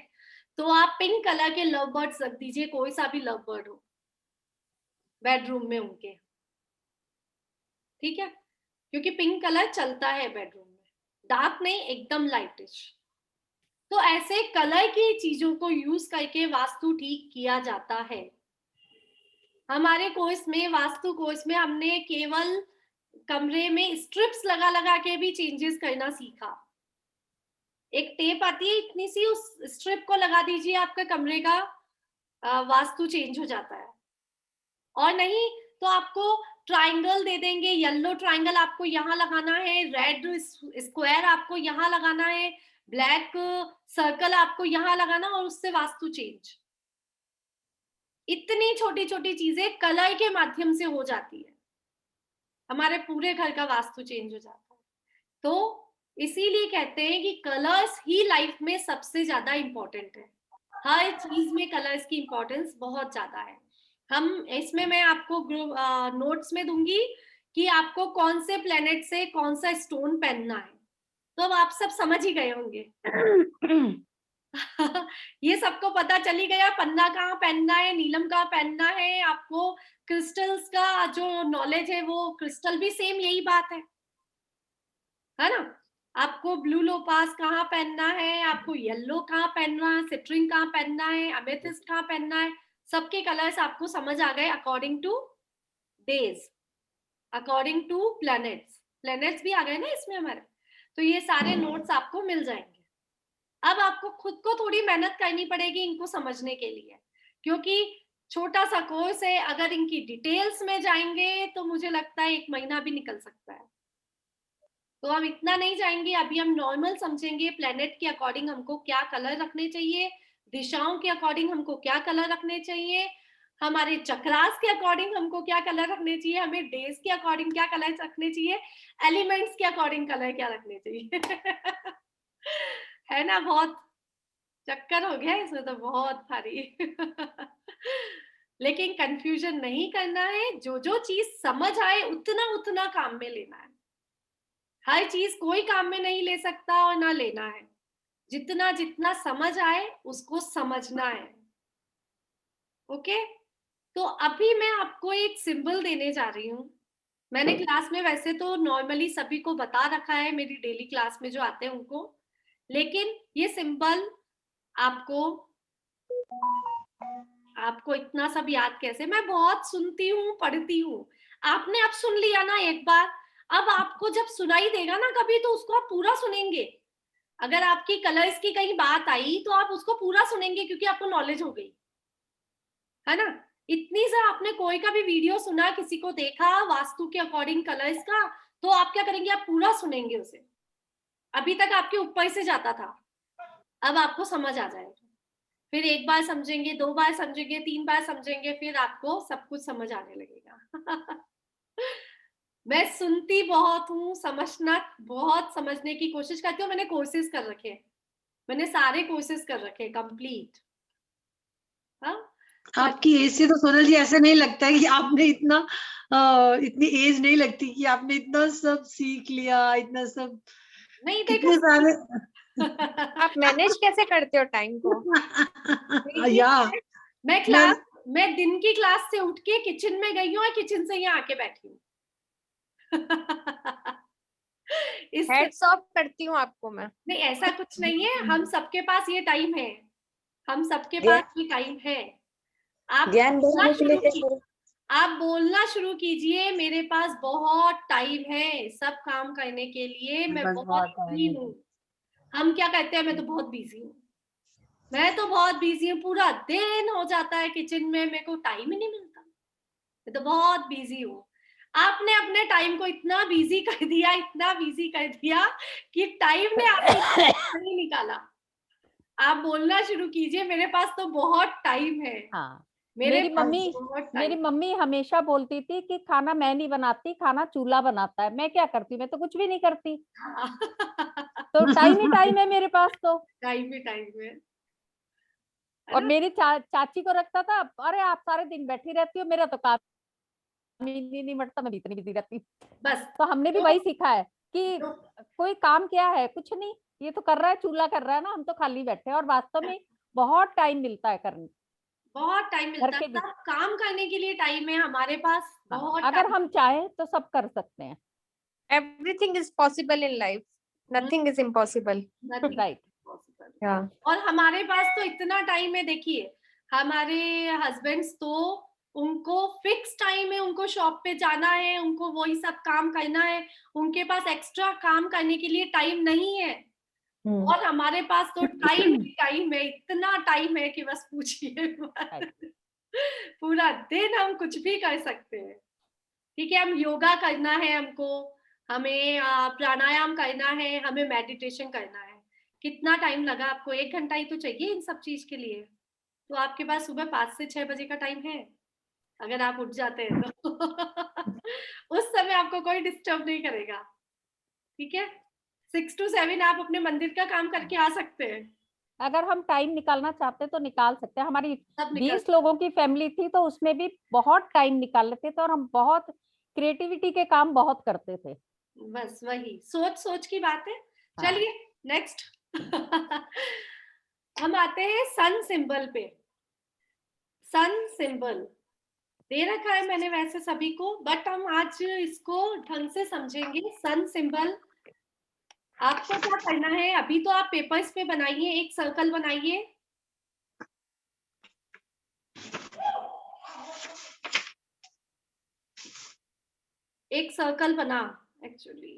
Speaker 1: तो आप पिंक कलर के लव बर्ड्स रख दीजिए, कोई सा भी लव बर्ड हो बेडरूम में उनके। ठीक है, क्योंकि पिंक कलर चलता है बेडरूम में, डार्क नहीं, एकदम लाइटिश। तो ऐसे कलर की चीजों को यूज करके वास्तु ठीक किया जाता है। हमारे कोर्स में, वास्तु कोर्स में, हमने केवल कमरे में स्ट्रिप्स लगा लगा के भी चेंजेस करना सीखा। एक टेप आती है इतनी सी, उस स्ट्रिप को लगा दीजिए, आपका कमरे का वास्तु चेंज हो जाता है। और नहीं तो आपको ट्रायंगल दे देंगे, येलो ट्रायंगल आपको यहाँ लगाना है, रेड स्क्वायर आपको यहाँ लगाना है, ब्लैक सर्कल आपको यहाँ लगाना, और उससे वास्तु चेंज। इतनी छोटी छोटी चीजें कलर के माध्यम से हो जाती है, हमारे पूरे घर का वास्तु चेंज हो जाता है। तो इसीलिए कहते हैं कि कलर्स ही लाइफ में सबसे ज्यादा इंपॉर्टेंट है। हर चीज में कलर्स की इंपॉर्टेंस बहुत ज्यादा है। हम इसमें, मैं आपको नोट्स में दूंगी कि आपको कौन से प्लेनेट से कौन सा स्टोन पहनना है, तो अब आप सब समझ ही गए होंगे। ये सबको पता चली गया, पन्ना कहाँ पहनना है, नीलम कहाँ पहनना है, आपको क्रिस्टल्स का जो नॉलेज है, वो क्रिस्टल भी सेम यही बात है ना। आपको ब्लू लोपास कहाँ पहनना है, आपको येलो कहाँ पहनना है, सिट्रिन कहाँ पहनना है, अमेथिस्ट कहाँ पहनना है, सबके कलर्स आपको समझ आ गए according two days, according to planets भी आ गए ना इसमें हमारे। तो ये सारे नोट्स आपको मिल जाएंगे। अब आपको खुद को थोड़ी मेहनत करनी पड़ेगी इनको समझने के लिए, क्योंकि छोटा सा कोर्स है। अगर इनकी डिटेल्स में जाएंगे तो मुझे लगता है 1 महीना भी निकल सकता है। तो हम इतना नहीं जाएंगे, अभी हम नॉर्मल समझेंगे प्लेनेट के अकॉर्डिंग हमको क्या कलर रखने चाहिए, दिशाओं के अकॉर्डिंग हमको क्या कलर रखने चाहिए, हमारे चक्रास के अकॉर्डिंग हमको क्या कलर रखने चाहिए, हमें डेज के अकॉर्डिंग क्या कलर रखने चाहिए, एलिमेंट्स के अकॉर्डिंग कलर क्या रखने चाहिए। है ना, बहुत चक्कर हो गया इसमें तो, बहुत भारी। लेकिन कंफ्यूजन नहीं करना है, जो जो चीज समझ आए उतना उतना काम में लेना है। हर चीज कोई काम में नहीं ले सकता और ना लेना है, जितना जितना समझ आए उसको समझना है। ओके, तो अभी मैं आपको एक सिंबल देने जा रही हूँ। मैंने क्लास में वैसे तो नॉर्मली सभी को बता रखा है, मेरी डेली क्लास में जो आते हैं उनको, लेकिन ये सिंबल आपको इतना सब याद कैसे, मैं बहुत सुनती हूँ, पढ़ती हूँ। आपने अब सुन लिया ना एक बार, अब आपको जब सुनाई देगा ना कभी, तो उसको आप पूरा सुनेंगे। अगर आपकी कलर्स की कहीं बात आई तो आप उसको पूरा सुनेंगे, क्योंकि आपको नॉलेज हो गई है ना। इतनी से आपने कोई का भी वीडियो सुना, किसी को देखा वास्तु के अकॉर्डिंग कलर्स का, तो आप क्या करेंगे, आप पूरा सुनेंगे उसे। अभी तक आपके ऊपर से जाता था, अब आपको समझ आ जाएगा। फिर 1 बार समझेंगे, 2 बार समझेंगे, 3 बार समझेंगे, फिर आपको सब कुछ समझ आने लगेगा। मैं सुनती बहुत हूँ, समझने की कोशिश करती हूँ। मैंने कोर्सेज कर रखे हैं, मैंने सारे कोर्सेज कर रखे हैं कंप्लीट। हाँ,
Speaker 4: आपकी एज से तो सोनल जी ऐसा नहीं लगता है कि आपने इतनी एज नहीं लगती कि आपने इतना सब सीख लिया, इतना सब
Speaker 1: नहीं
Speaker 4: कितने सारे।
Speaker 5: आप मैनेज कैसे करते हो टाइम को?
Speaker 4: या
Speaker 1: मैं दिन की क्लास से उठ के किचन में गई हूँ और किचन से यहाँ आके बैठी हूँ।
Speaker 5: हेड्स ऑफ करती हूँ आपको मैं।
Speaker 1: नहीं, ऐसा कुछ नहीं है, हम सबके पास ये टाइम है, हम सबके पास ये टाइम है। आप बोलना शुरू कीजिए, मेरे पास बहुत टाइम है सब काम करने के लिए, मैं बहुत बिजी हूँ। हम क्या कहते हैं, मैं तो बहुत बिजी हूँ, मैं तो बहुत बिजी हूँ, पूरा दिन हो जाता है किचन में, मेरे को टाइम ही नहीं मिलता, मैं तो बहुत बिजी हूँ। आपने अपने टाइम को इतना बिजी कर दिया, इतना बिजी कर दिया कि टाइम ने आपको नहीं निकाला। आप बोलना शुरू कीजिए, मेरे पास तो बहुत टाइम है।
Speaker 3: हाँ,
Speaker 1: मेरी
Speaker 3: मम्मी हमेशा बोलती थी कि खाना मैं नहीं बनाती, खाना चूल्हा बनाता है। मैं क्या करती, मैं तो कुछ भी नहीं करती। तो टाइम ही टाइम है मेरे पास, तो
Speaker 1: टाइम ही टाइम है।
Speaker 3: और मेरी चाची को रखता था, अरे आप सारे दिन बैठी रहती हो, मेरा तो काम नहीं मटता, मैं इतनी बिजी रहती।
Speaker 1: बस
Speaker 3: तो हमने भी वही सीखा है कि कोई काम क्या है, कुछ नहीं, ये तो कर रहा है, चूल्हा कर रहा है ना, हम तो खाली बैठे हैं। और वास्तव में बहुत टाइम मिलता है करने,
Speaker 1: बहुत टाइम मिलता है, सब काम करने के लिए टाइम है हमारे पास बहुत।
Speaker 3: अगर हम चाहें तो सब कर सकते हैं।
Speaker 5: Everything is possible in life, nothing is impossible.
Speaker 3: Right.
Speaker 8: हाँ
Speaker 1: और हमारे पास तो इतना टाइम है, देखिए हमारे हस्बैंड्स तो उनको फिक्स टाइम है, उनको शॉप पे जाना है, उनको वही सब काम करना है, उनके पास एक्स्ट्रा काम करने के लिए टाइम नहीं है। और हमारे पास तो टाइम है, इतना टाइम है कि बस पूछिए मत। पूरा दिन हम कुछ भी कर सकते हैं। ठीक है, हम योगा करना है, हमको हमें प्राणायाम करना है, हमें मेडिटेशन करना है। कितना टाइम लगा आपको? 1 घंटा ही तो चाहिए इन सब चीज के लिए। तो आपके पास सुबह 5 से 6 बजे का टाइम है, अगर आप उठ जाते हैं तो। उस समय आपको कोई डिस्टर्ब नहीं करेगा। ठीक है, 6 to 7 आप अपने मंदिर का काम करके आ सकते हैं।
Speaker 3: अगर हम टाइम निकालना चाहते हैं तो निकाल सकते हैं। हमारी
Speaker 1: सब निकल
Speaker 3: 20 लोगों की फैमिली थी तो उसमें भी बहुत टाइम निकाल लेते थे और हम बहुत क्रिएटिविटी के काम बहुत करते थे।
Speaker 1: बस वही सोच सोच की बात है।
Speaker 3: हाँ।
Speaker 1: चलिए नेक्स्ट। हम आते हैं सन सिंबल पे। सन सिंबल दे रखा है मैंने वैसे सभी को, बट हम आज इसको ढंग से समझेंगे। सन सिंबल आपको क्या करना है, अभी तो आप पेपर्स पे बनाइए, एक सर्कल बनाइए। एक सर्कल बना एक्चुअली।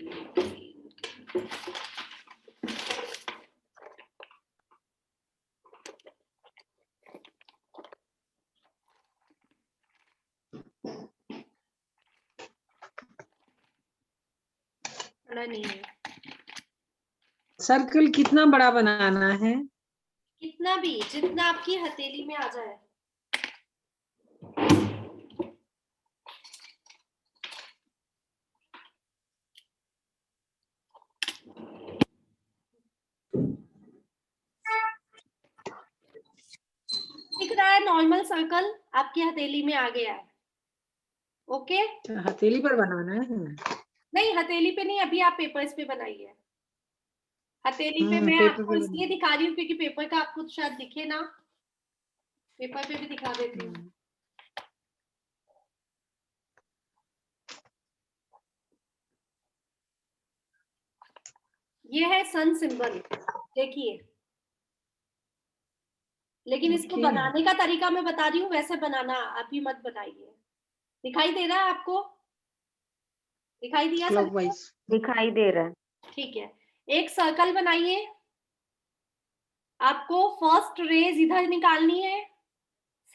Speaker 1: बड़ा नहीं है,
Speaker 4: सर्कल कितना बड़ा बनाना है?
Speaker 1: कितना भी, जितना आपकी हथेली में आ जाए। दिख रहा है नॉर्मल सर्कल आपकी हथेली में आ गया है। ओके,
Speaker 4: हथेली पर बनाना है?
Speaker 1: नहीं हथेली पे नहीं, अभी आप पेपर्स पे बनाइए। हथेली पे मैं
Speaker 4: पेपर
Speaker 1: आपको
Speaker 4: पे
Speaker 1: इसलिए दिखा रही हूँ क्योंकि पेपर का आपको शायद दिखे ना, पेपर पे भी दिखा देती हूँ। ये है सन सिंबल, देखिए। लेकिन इसको बनाने का तरीका मैं बता रही हूँ, वैसे बनाना अभी मत बनाइए। दिखाई दे रहा है आपको? दिखाई दिया सब?
Speaker 4: क्लॉकवाइज
Speaker 8: दिखाई दे रहा है।
Speaker 1: ठीक है, एक सर्कल बनाइए। आपको फर्स्ट रेज इधर निकालनी है,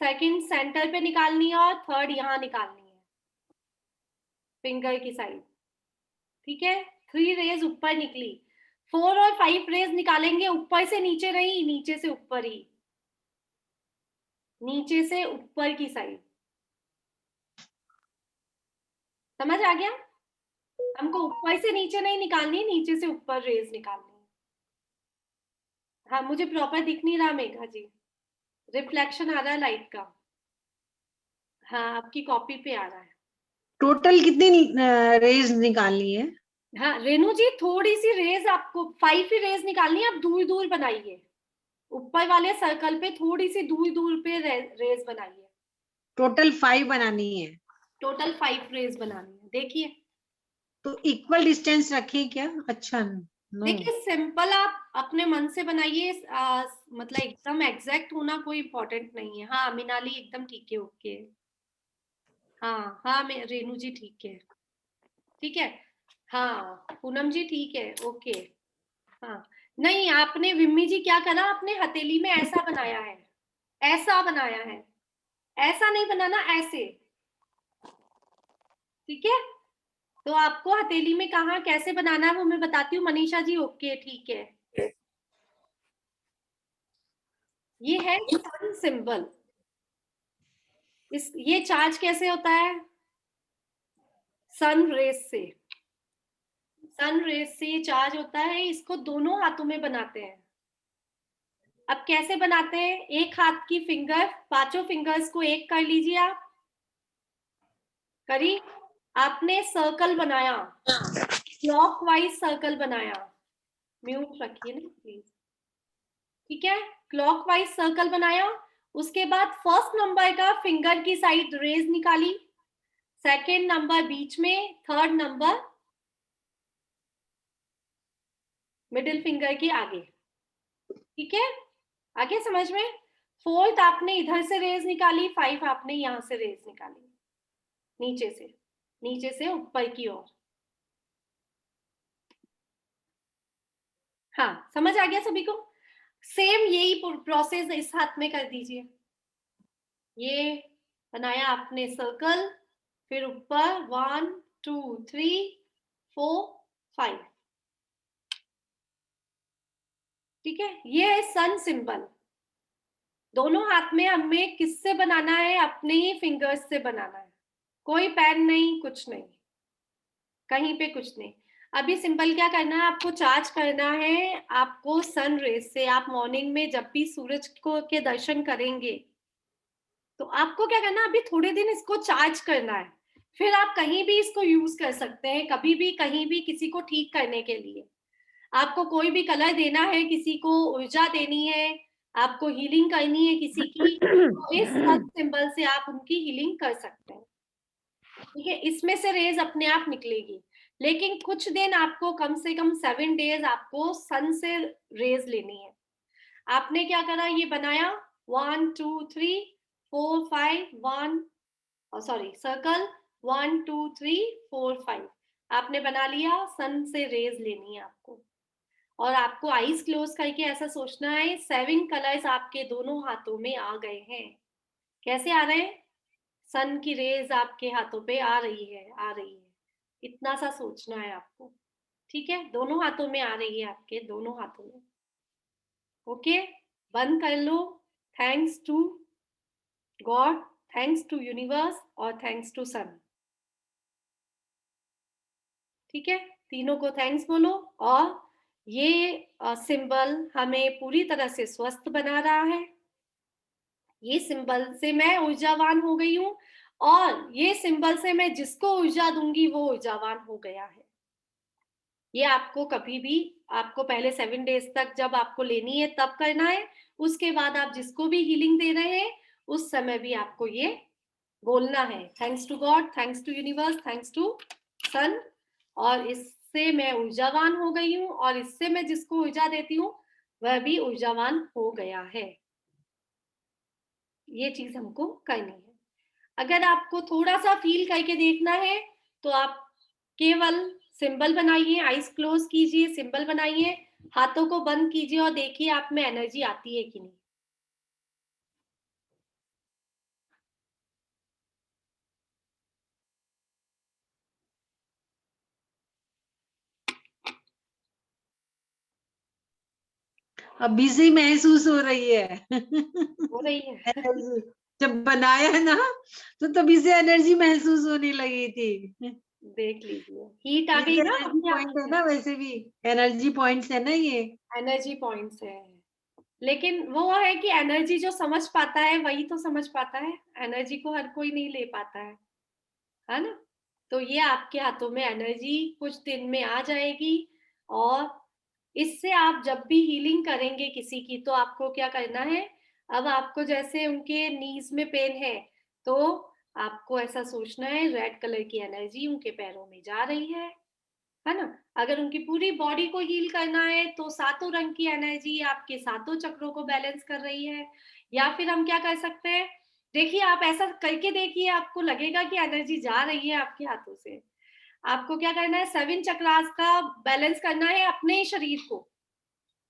Speaker 1: सेकंड सेंटर पे निकालनी है और थर्ड यहाँ निकालनी है, फिंगर की साइड। ठीक है, 3 रेज ऊपर निकली। 4 और 5 रेज निकालेंगे ऊपर से नीचे नहीं, नीचे से ऊपर ही, नीचे से ऊपर की साइड। समझ आ गया? हमको ऊपर से नीचे नहीं निकालनी, नीचे से ऊपर रेज निकालनी। हाँ, मुझे प्रॉपर दिख नहीं रहा मेघा जी, रिफ्लेक्शन आ रहा है लाइट का। हाँ, आपकी कॉपी पे आ रहा है।
Speaker 4: टोटल कितनी रेज निकालनी है?
Speaker 1: हाँ रेनू जी, थोड़ी सी रेज आपको 5 ही रेज निकालनी है। आप दूर दूर बनाइए, ऊपर वाले सर्कल पे थोड़ी सी दूर दूर पे रेज बनाइए।
Speaker 4: टोटल 5 बनानी है?
Speaker 1: टोटल 5 रेज बनानी है। देखिए,
Speaker 4: तो इक्वल डिस्टेंस रखें क्या? अच्छा नो।
Speaker 1: देखिए सिंपल आप अपने मन से बनाइए, मतलब एकदम एग्जैक्ट होना कोई इम्पोर्टेंट नहीं है। हाँ मीनाली एकदम ठीक है, ओके। हाँ हाँ रेनू जी ठीक है, ठीक है। हाँ पूनम जी ठीक है, ओके। हाँ नहीं, आपने विम्मी जी क्या करा, आपने हथेली में ऐसा बनाया है, ऐसा बनाया है, ऐसा नहीं बनाना, ऐसे। ठीक है, तो आपको हथेली में कहाँ कैसे बनाना है वो मैं बताती हूँ। मनीषा जी ओके ठीक है। ये है सन सिंबल। ये चार्ज कैसे होता है? सन रेज से। सन रेज से ये चार्ज होता है। इसको दोनों हाथों में बनाते हैं। अब कैसे बनाते हैं? एक हाथ की फिंगर, 5 फिंगर्स को एक कर लीजिए आप। करी? आपने सर्कल बनाया, क्लॉकवाइज सर्कल बनाया। म्यूट रखिए ना प्लीज। ठीक है, क्लॉकवाइज सर्कल बनाया। उसके बाद फर्स्ट नंबर का फिंगर की साइड रेज निकाली, सेकेंड नंबर बीच में, थर्ड नंबर मिडिल फिंगर के आगे। ठीक है, आगे समझ में। 4th आपने इधर से रेज निकाली, 5 आपने यहाँ से रेज निकाली, नीचे से ऊपर की ओर। हाँ, समझ आ गया सभी को। सेम यही प्रोसेस इस हाथ में कर दीजिए। ये बनाया आपने सर्कल, फिर ऊपर 1 2 3 4 5, ठीक है। ये है सन सिंबल। दोनों हाथ में हमें किससे बनाना है? अपने ही फिंगर्स से बनाना है, कोई पेन नहीं, कुछ नहीं, कहीं पे कुछ नहीं। अभी सिंपल क्या करना है, आपको चार्ज करना है आपको सन रेज से। आप मॉर्निंग में जब भी सूरज को के दर्शन करेंगे तो आपको क्या करना है, अभी थोड़े दिन इसको चार्ज करना है, फिर आप कहीं भी इसको यूज कर सकते हैं, कभी भी कहीं भी, किसी को ठीक करने के लिए। आपको कोई भी कलर देना है, किसी को ऊर्जा देनी है, आपको हीलिंग करनी है किसी की, तो इस सन सिंबल से आप उनकी हीलिंग कर सकते हैं, ठीक है। इसमें से रेज अपने आप निकलेगी, लेकिन कुछ दिन आपको, कम से कम 7 डेज आपको सन से रेज लेनी है। आपने क्या करा, ये बनाया 1 2 3 4 5 1, सॉरी सर्कल 1 2 3 4 5 आपने बना लिया। सन से रेज लेनी है आपको, और आपको आईज क्लोज करके ऐसा सोचना है 7 कलर्स आपके दोनों हाथों में आ गए हैं। कैसे आ रहे हैं? सन की रेज आपके हाथों पे आ रही है, इतना सा सोचना है आपको, ठीक है। दोनों हाथों में आ रही है, आपके दोनों हाथों में। ओके, बंद कर लो। Thanks to God, thanks to universe और थैंक्स टू सन, ठीक है। तीनों को थैंक्स बोलो। और ये सिंबल हमें पूरी तरह से स्वस्थ बना रहा है। ये सिंबल से मैं ऊर्जावान हो गई हूँ, और ये सिंबल से मैं जिसको ऊर्जा दूंगी वो ऊर्जावान हो गया है। ये आपको कभी भी, आपको पहले 7 डेज तक जब आपको लेनी है तब करना है। उसके बाद आप जिसको भी हीलिंग दे रहे हैं उस समय भी आपको ये बोलना है, thanks to God, thanks to universe, thanks to sun, और इससे मैं ऊर्जावान हो गई हूँ, और इससे मैं जिसको ऊर्जा देती हूँ वह भी ऊर्जावान हो गया है। ये चीज हमको करनी है। अगर आपको थोड़ा सा फील करके देखना है तो आप केवल सिंबल बनाइए, आईज क्लोज कीजिए, सिंबल बनाइए, हाथों को बंद कीजिए और देखिए आप में एनर्जी आती है कि नहीं।
Speaker 4: अभी से ही महसूस हो रही है।
Speaker 1: हो रही है।
Speaker 4: एनर्जी जब बनाया ना तो तभी से एनर्जी महसूस होने लगी थी।
Speaker 1: देख लीजिए, हीट आ गई ना
Speaker 4: एनर्जी पॉइंट है ना, वैसे भी एनर्जी पॉइंट्स है ना ये,
Speaker 1: एनर्जी पॉइंट्स है। लेकिन वो है कि एनर्जी जो समझ पाता है वही तो समझ पाता है, एनर्जी को हर कोई नहीं ले पाता है ना। तो ये आपके हाथों में एनर्जी कुछ दिन में आ जाएगी, और इससे आप जब भी हीलिंग करेंगे किसी की तो आपको क्या करना है, अब आपको जैसे उनके नीज में पेन है तो आपको ऐसा सोचना है रेड कलर की एनर्जी उनके पैरों में जा रही है ना। अगर उनकी पूरी बॉडी को हील करना है तो सातों रंग की एनर्जी आपके सातों चक्रों को बैलेंस कर रही है। या फिर हम क्या कर सकते हैं, देखिए आप ऐसा करके देखिए, आपको लगेगा कि एनर्जी जा रही है आपके हाथों से। आपको क्या करना है, 7 चक्रास का बैलेंस करना है अपने ही शरीर को,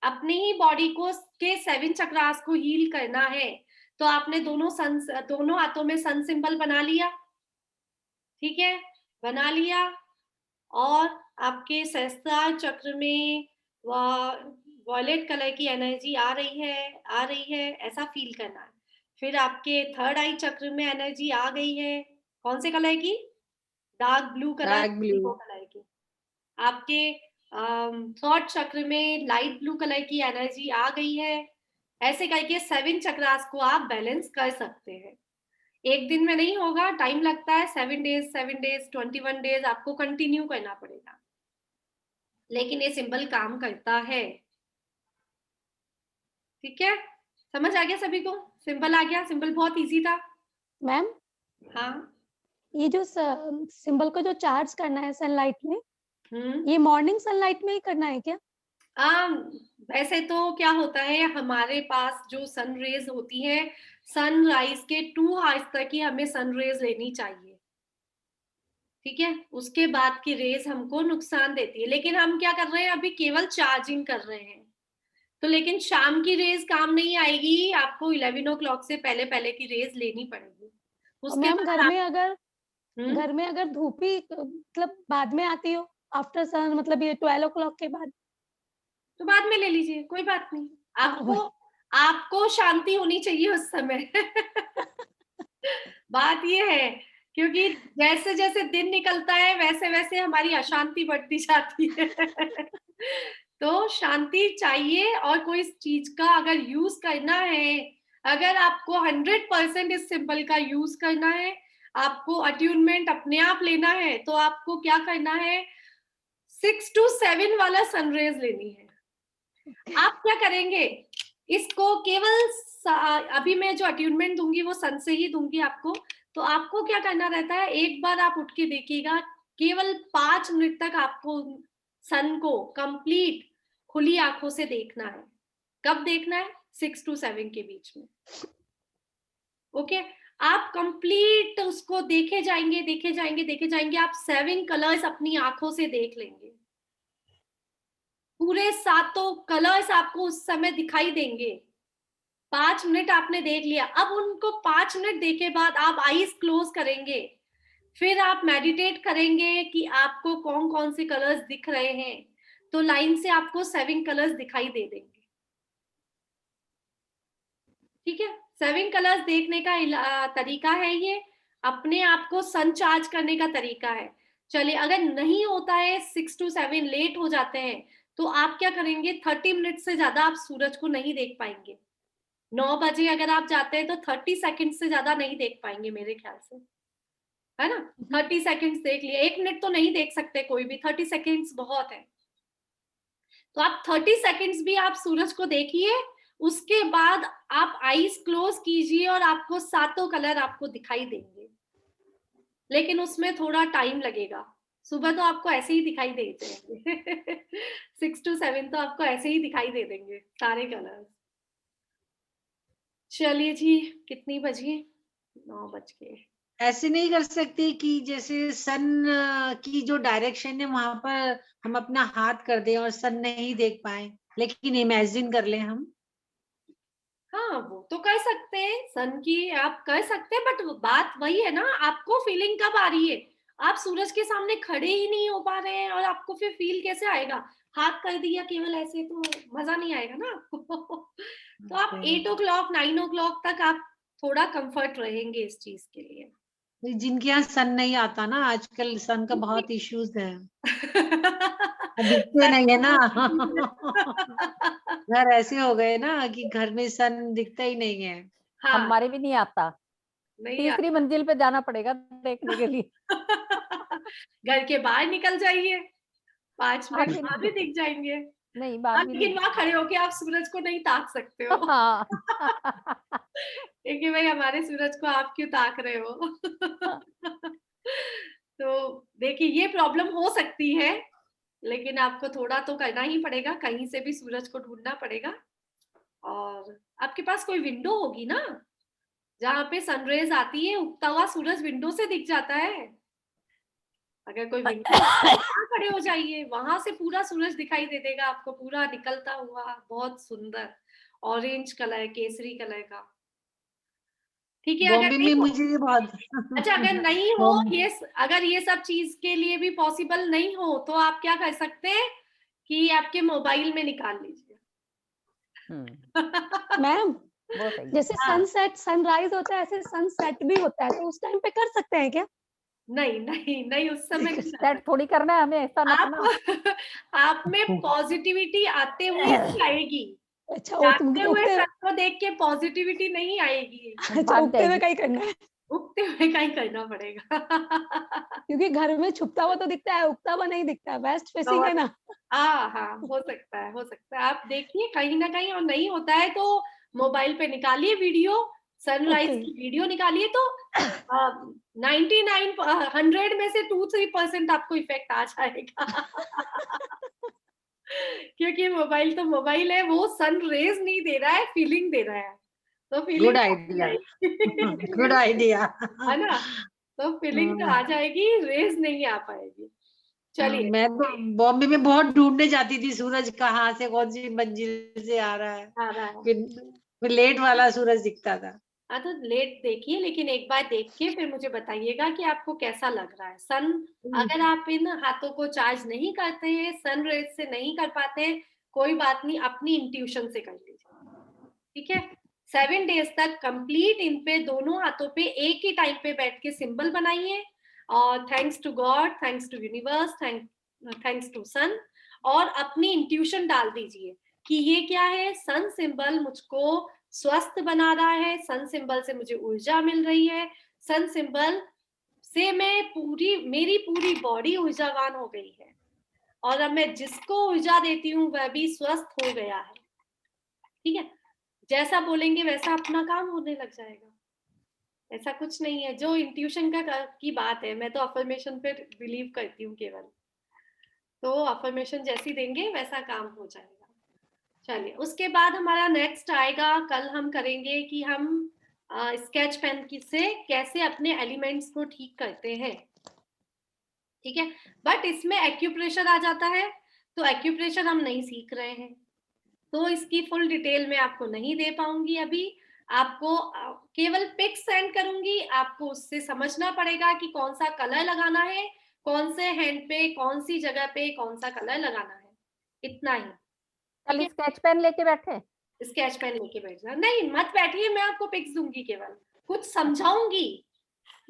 Speaker 1: अपनी ही बॉडी को के 7 चक्रास को हील करना है। तो आपने दोनों हाथों में सन सिंबल बना लिया, ठीक है, बना लिया, और आपके सहस्त्रार चक्र में वॉयलेट कलर की एनर्जी आ रही है, ऐसा फील करना है। फिर आपके थर्ड आई चक्र में एनर्जी आ गई है, कौन से कलर की? डार्क ब्लू कलर की। आपके थॉट चक्र में लाइट ब्लू कलर की एनर्जी आ गई है। ऐसे करके 7 चक्रास को आप बैलेंस कर सकते हैं। एक दिन में नहीं होगा, टाइम लगता है, 7 डेज 21 डेज आपको कंटिन्यू करना पड़ेगा, लेकिन ये सिंबल काम करता है, ठीक है। समझ आ गया सभी को? सिंबल आ गया, सिंबल बहुत इजी था।
Speaker 2: मैम,
Speaker 1: हाँ,
Speaker 2: ये जो सिंबल को जो चार्ज करना है सनलाइट में,
Speaker 1: हम्म,
Speaker 2: ये मॉर्निंग सनलाइट में ही करना है क्या?
Speaker 1: वैसे तो क्या होता है, हमारे पास जो सन रेज होती है, सनराइज के 2 आवर्स तक ही हमें सन रेज लेनी चाहिए, ठीक है। उसके बाद की रेज हमको नुकसान देती है, लेकिन हम क्या कर रहे हैं, अभी केवल चार्जिंग कर रहे हैं, तो लेकिन शाम की रेज काम नहीं आएगी, आपको 11 o'clock से पहले पहले की रेज लेनी पड़ेगी। उसके
Speaker 2: मैम
Speaker 1: बाद
Speaker 2: घर में अगर धूप ही मतलब बाद में आती हो, आफ्टर सन, मतलब ये 12 o'clock के बाद,
Speaker 1: तो बाद में ले लीजिए, कोई बात नहीं।
Speaker 2: हाँ,
Speaker 1: आपको शांति होनी चाहिए उस समय। बात ये है, क्योंकि जैसे जैसे दिन निकलता है वैसे वैसे हमारी अशांति बढ़ती जाती है। तो शांति चाहिए, और कोई चीज का अगर यूज करना है, अगर आपको 100% इस सिंबल का यूज करना है, आपको अट्यूनमेंट अपने आप लेना है, तो आपको क्या करना है, 6 to 7 वाला सनरेज लेनी है। आप क्या करेंगे, इसको केवल अभी मैं जो अट्यूनमेंट दूंगी वो सन से ही दूंगी आपको, तो आपको क्या करना रहता है, एक बार आप उठ के देखिएगा, केवल 5 मिनट तक आपको सन को कंप्लीट खुली आंखों से देखना है। कब देखना है, 6 to 7 के बीच में। ओके, आप कंप्लीट उसको देखे जाएंगे देखे जाएंगे देखे जाएंगे, आप 7 कलर्स अपनी आंखों से देख लेंगे, पूरे 7 कलर्स आपको उस समय दिखाई देंगे। 5 मिनट आपने देख लिया, अब उनको 5 मिनट देखे बाद आप आईज क्लोज करेंगे, फिर आप मेडिटेट करेंगे कि आपको कौन कौन से कलर्स दिख रहे हैं, तो लाइन से आपको 7 कलर्स दिखाई दे देंगे, ठीक है। 7 कलर्स देखने का तरीका है ये, अपने आप को सन चार्ज करने का तरीका है। चलिए, अगर नहीं होता है, 6 to 7 लेट हो जाते हैं, तो आप क्या करेंगे, 30 मिनट से ज्यादा आप सूरज को नहीं देख पाएंगे। 9 बजे अगर आप जाते हैं तो 30 सेकंड से ज्यादा नहीं देख पाएंगे मेरे ख्याल से, है ना। 30 सेकंड्स देख लिए, 1 मिनट तो नहीं देख सकते कोई भी, 30 सेकंड्स बहुत है। तो आप 30 सेकंड्स भी आप सूरज को देखिए, उसके बाद आप आईज क्लोज कीजिए और आपको 7 कलर आपको दिखाई देंगे, लेकिन उसमें थोड़ा टाइम लगेगा। सुबह तो आपको ऐसे ही दिखाई दे देंगे। 6 to 7 तो आपको ऐसे ही दिखाई दे देंगे सारे कलर। चलिए जी, कितनी बजी, 9 बज के।
Speaker 4: ऐसे नहीं कर सकते कि जैसे सन की जो डायरेक्शन है वहां पर हम अपना हाथ कर दें और सन नहीं देख पाए, लेकिन इमेजिन कर ले हम।
Speaker 1: हाँ, वो तो कर सकते हैं, सन की आप कर सकते हैं, बट बात वही है ना, आपको फीलिंग कब आ रही है, आप सूरज के सामने खड़े ही नहीं हो पा रहे हैं, और आपको फिर फील कैसे आएगा, हाथ कर दिया केवल ऐसे तो मजा नहीं आएगा ना आपको। तो आप 8 o'clock 9 o'clock तक आप थोड़ा कंफर्ट रहेंगे इस चीज के लिए।
Speaker 4: जिनके यहाँ सन नहीं आता ना, आजकल सन का बहुत इश्यूज है, दिखते नहीं है ना। घर ऐसे हो गए ना कि घर में सन दिखता ही नहीं है।
Speaker 1: हाँ,
Speaker 3: हमारे भी नहीं आता,
Speaker 1: नहीं
Speaker 3: तीसरी मंजिल पे जाना पड़ेगा देखने के लिए।
Speaker 1: घर के बाहर निकल जाइए, 5
Speaker 3: बाहर
Speaker 1: मिनट
Speaker 3: भी
Speaker 1: वहां
Speaker 3: नहीं,
Speaker 1: भी दिख जाएंगे।
Speaker 3: नहीं
Speaker 1: हाँ,
Speaker 3: बाहर भी
Speaker 1: लेकिन
Speaker 3: नहीं।
Speaker 1: वहां खड़े होके आप सूरज को नहीं ताक सकते हो।
Speaker 3: हाँ।
Speaker 1: देखिए भाई, हमारे सूरज को आप क्यों ताक रहे हो। तो देखिए, ये प्रॉब्लम हो सकती है, लेकिन आपको थोड़ा तो करना ही पड़ेगा, कहीं से भी सूरज को ढूंढना पड़ेगा। और आपके पास कोई विंडो होगी ना, जहाँ पे सनरेज आती है, उगता हुआ सूरज विंडो से दिख जाता है। अगर कोई विंडो वहां खड़े हो जाइए, वहां से पूरा सूरज दिखाई दे देगा आपको, पूरा निकलता हुआ, बहुत सुंदर ऑरेंज कलर, केसरी कलर का, ठीक है। अगर
Speaker 4: बॉम्बे
Speaker 1: नहीं
Speaker 4: में
Speaker 1: हो,
Speaker 4: मुझे बहुत
Speaker 1: अच्छा अगर नहीं हो ये, अगर ये सब चीज के लिए भी पॉसिबल नहीं हो, तो आप क्या कर सकते हैं कि आपके मोबाइल में निकाल लीजिए।
Speaker 2: मैम
Speaker 3: वो सही है।
Speaker 2: जैसे
Speaker 1: हाँ।
Speaker 2: सनसेट सनराइज होता है, ऐसे सनसेट भी होता है, तो उस टाइम पे कर सकते हैं क्या?
Speaker 1: नहीं नहीं नहीं, उस समय नहीं कर
Speaker 3: सेट थोड़ी करना है हमें, ऐसा ना
Speaker 1: आप आप में पॉजिटिविटी आते हुए ही आएगी,
Speaker 2: अच्छा,
Speaker 1: जागते हुए
Speaker 2: उगते
Speaker 1: सन को देख के पॉजिटिविटी नहीं आएगी,
Speaker 2: अच्छा,
Speaker 3: भाग
Speaker 2: उगते हुए
Speaker 3: जाएगी।
Speaker 2: का ही करना है,
Speaker 1: उगते हुए का ही करना पड़ेगा।
Speaker 2: क्योंकि घर में छुपता हुआ तो दिखता है, उगता हुआ नहीं दिखता, वेस्ट फेसिंग है ना।
Speaker 1: हाँ हाँ, हो सकता है, हो सकता है, आप देखिए कहीं ना कहीं, और नहीं होता है तो मोबाइल पे निकालिए वीडियो, सनराइज
Speaker 2: Okay.
Speaker 1: की वीडियो निकालिए, तो 99 100 में से 2-3% आपको इफेक्ट आ जाएगा। क्योंकि मोबाइल तो मोबाइल है, वो सन रेज नहीं दे रहा है, फीलिंग दे रहा है, तो
Speaker 4: good
Speaker 1: feeling
Speaker 4: idea, good idea.
Speaker 1: है ना, तो फीलिंग तो आ जाएगी, रेज नहीं आ पाएगी। चलिए,
Speaker 4: मैं तो बॉम्बे में बहुत ढूंढने जाती थी सूरज कहाँ से, कौन सी मंजिल से आ रहा है,
Speaker 1: आ रहा है।
Speaker 4: फिर लेट वाला सूरज दिखता था।
Speaker 1: हाँ, तो लेट देखिए, लेकिन एक बार देख के फिर मुझे बताइएगा कि आपको कैसा लग रहा है सन। अगर आप इन हाथों को चार्ज नहीं करते हैं, सन रेज से नहीं कर पाते हैं, कोई बात नहीं, अपनी इंट्यूशन से कर लीजिए, ठीक है। 7 डेज तक कंप्लीट इन पे दोनों हाथों पे एक ही टाइम पे बैठ के सिंबल बनाइए, और thanks to God, thanks to universe, thanks to sun, और अपनी इंट्यूशन डाल दीजिए कि ये क्या है, सन सिंबल मुझको स्वस्थ बना रहा है, सन सिंबल से मुझे ऊर्जा मिल रही है, सन सिंबल से मेरी पूरी बॉडी ऊर्जावान हो गई है, और अब मैं जिसको ऊर्जा देती हूँ वह भी स्वस्थ हो गया है, ठीक है। जैसा बोलेंगे वैसा अपना काम होने लग जाएगा, ऐसा कुछ नहीं है। जो इंट्यूशन की बात है, मैं तो अफर्मेशन पे बिलीव करती हूँ केवल, तो अफर्मेशन जैसी देंगे वैसा काम हो जाएगा। चलिए, उसके बाद हमारा नेक्स्ट आएगा, कल हम करेंगे कि हम स्केच पेन से कैसे अपने एलिमेंट्स को ठीक करते हैं, ठीक है। बट इसमें एक्यूप्रेशर आ जाता है, तो एक्यूप्रेशर हम नहीं सीख रहे हैं, तो इसकी फुल डिटेल में आपको नहीं दे पाऊंगी अभी। आपको केवल पिक सेंड करूंगी, आपको उससे समझना पड़ेगा कि कौन सा कलर लगाना है, कौन से हैंड पे, कौन सी जगह पे कौन सा कलर लगाना है, इतना ही।
Speaker 3: कल स्केच पेन लेके बैठे,
Speaker 1: स्केच पेन लेके बैठना नहीं, मत बैठिए, मैं आपको पिक्स दूंगी, केवल कुछ समझाऊंगी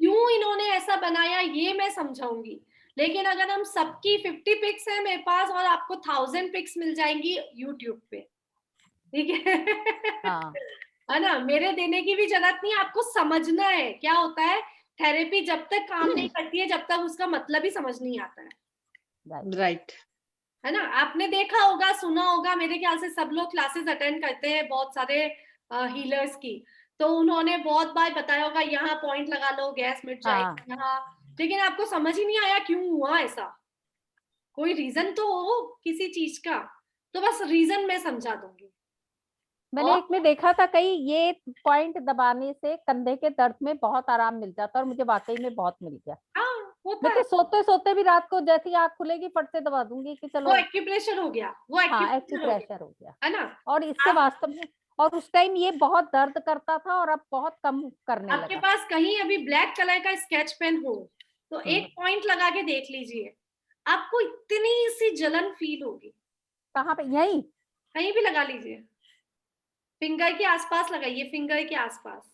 Speaker 1: क्यों इन्होंने ऐसा बनाया, ये मैं समझाऊंगी। लेकिन अगर हम सबकी 50 पिक्स है मेरे पास, और आपको 1000 पिक्स मिल जाएंगी यूट्यूब पे, ठीक है।
Speaker 3: हाँ
Speaker 1: है ना, मेरे देने की भी जरूरत नहीं, आपको समझना है क्या होता है। थेरेपी जब तक काम नहीं करती है, जब तक उसका मतलब ही समझ नहीं आता है,
Speaker 4: राइट।
Speaker 1: है ना। आपने देखा होगा, सुना होगा, मेरे ख्याल से सब लोग क्लासेस अटेंड करते हैं बहुत सारे हीलर्स की, तो उन्होंने बहुत बार बताया होगा, यहाँ पॉइंट लगा लो, गैस मिट जाएगी यहाँ, लेकिन आपको समझ ही नहीं आया क्यों हुआ ऐसा, कोई रीजन तो हो किसी चीज का, तो बस रीजन मैं समझा दूंगी।
Speaker 3: मैंने एक में देखा था, कहीं ये पॉइंट दबाने से कंधे के दर्द में बहुत आराम मिल जाता, और मुझे वाकई में बहुत मिल गया।
Speaker 1: होता
Speaker 3: मैं
Speaker 1: है,
Speaker 3: तो सोते सोते भी रात को जैसी आंख खुलेगी फट से दबा दूंगी कि चलो,
Speaker 1: वो एक्यूप्रेशर हो गया, वो
Speaker 3: हाँ
Speaker 1: एक्यूप्रेशर
Speaker 3: एक्यूप्रेशर हो गया,
Speaker 1: है ना।
Speaker 3: और इससे वास्तव में, और उस टाइम ये बहुत दर्द करता था और अब बहुत कम करने
Speaker 1: आपके
Speaker 3: लगा।
Speaker 1: पास कहीं अभी ब्लैक कलर का स्केच पेन हो तो एक पॉइंट लगा के देख लीजिए, आपको इतनी सी जलन फील होगी।
Speaker 3: कहाँ पे? यहीं
Speaker 1: कहीं भी लगा लीजिए, फिंगर के आसपास लगाइए, फिंगर के आसपास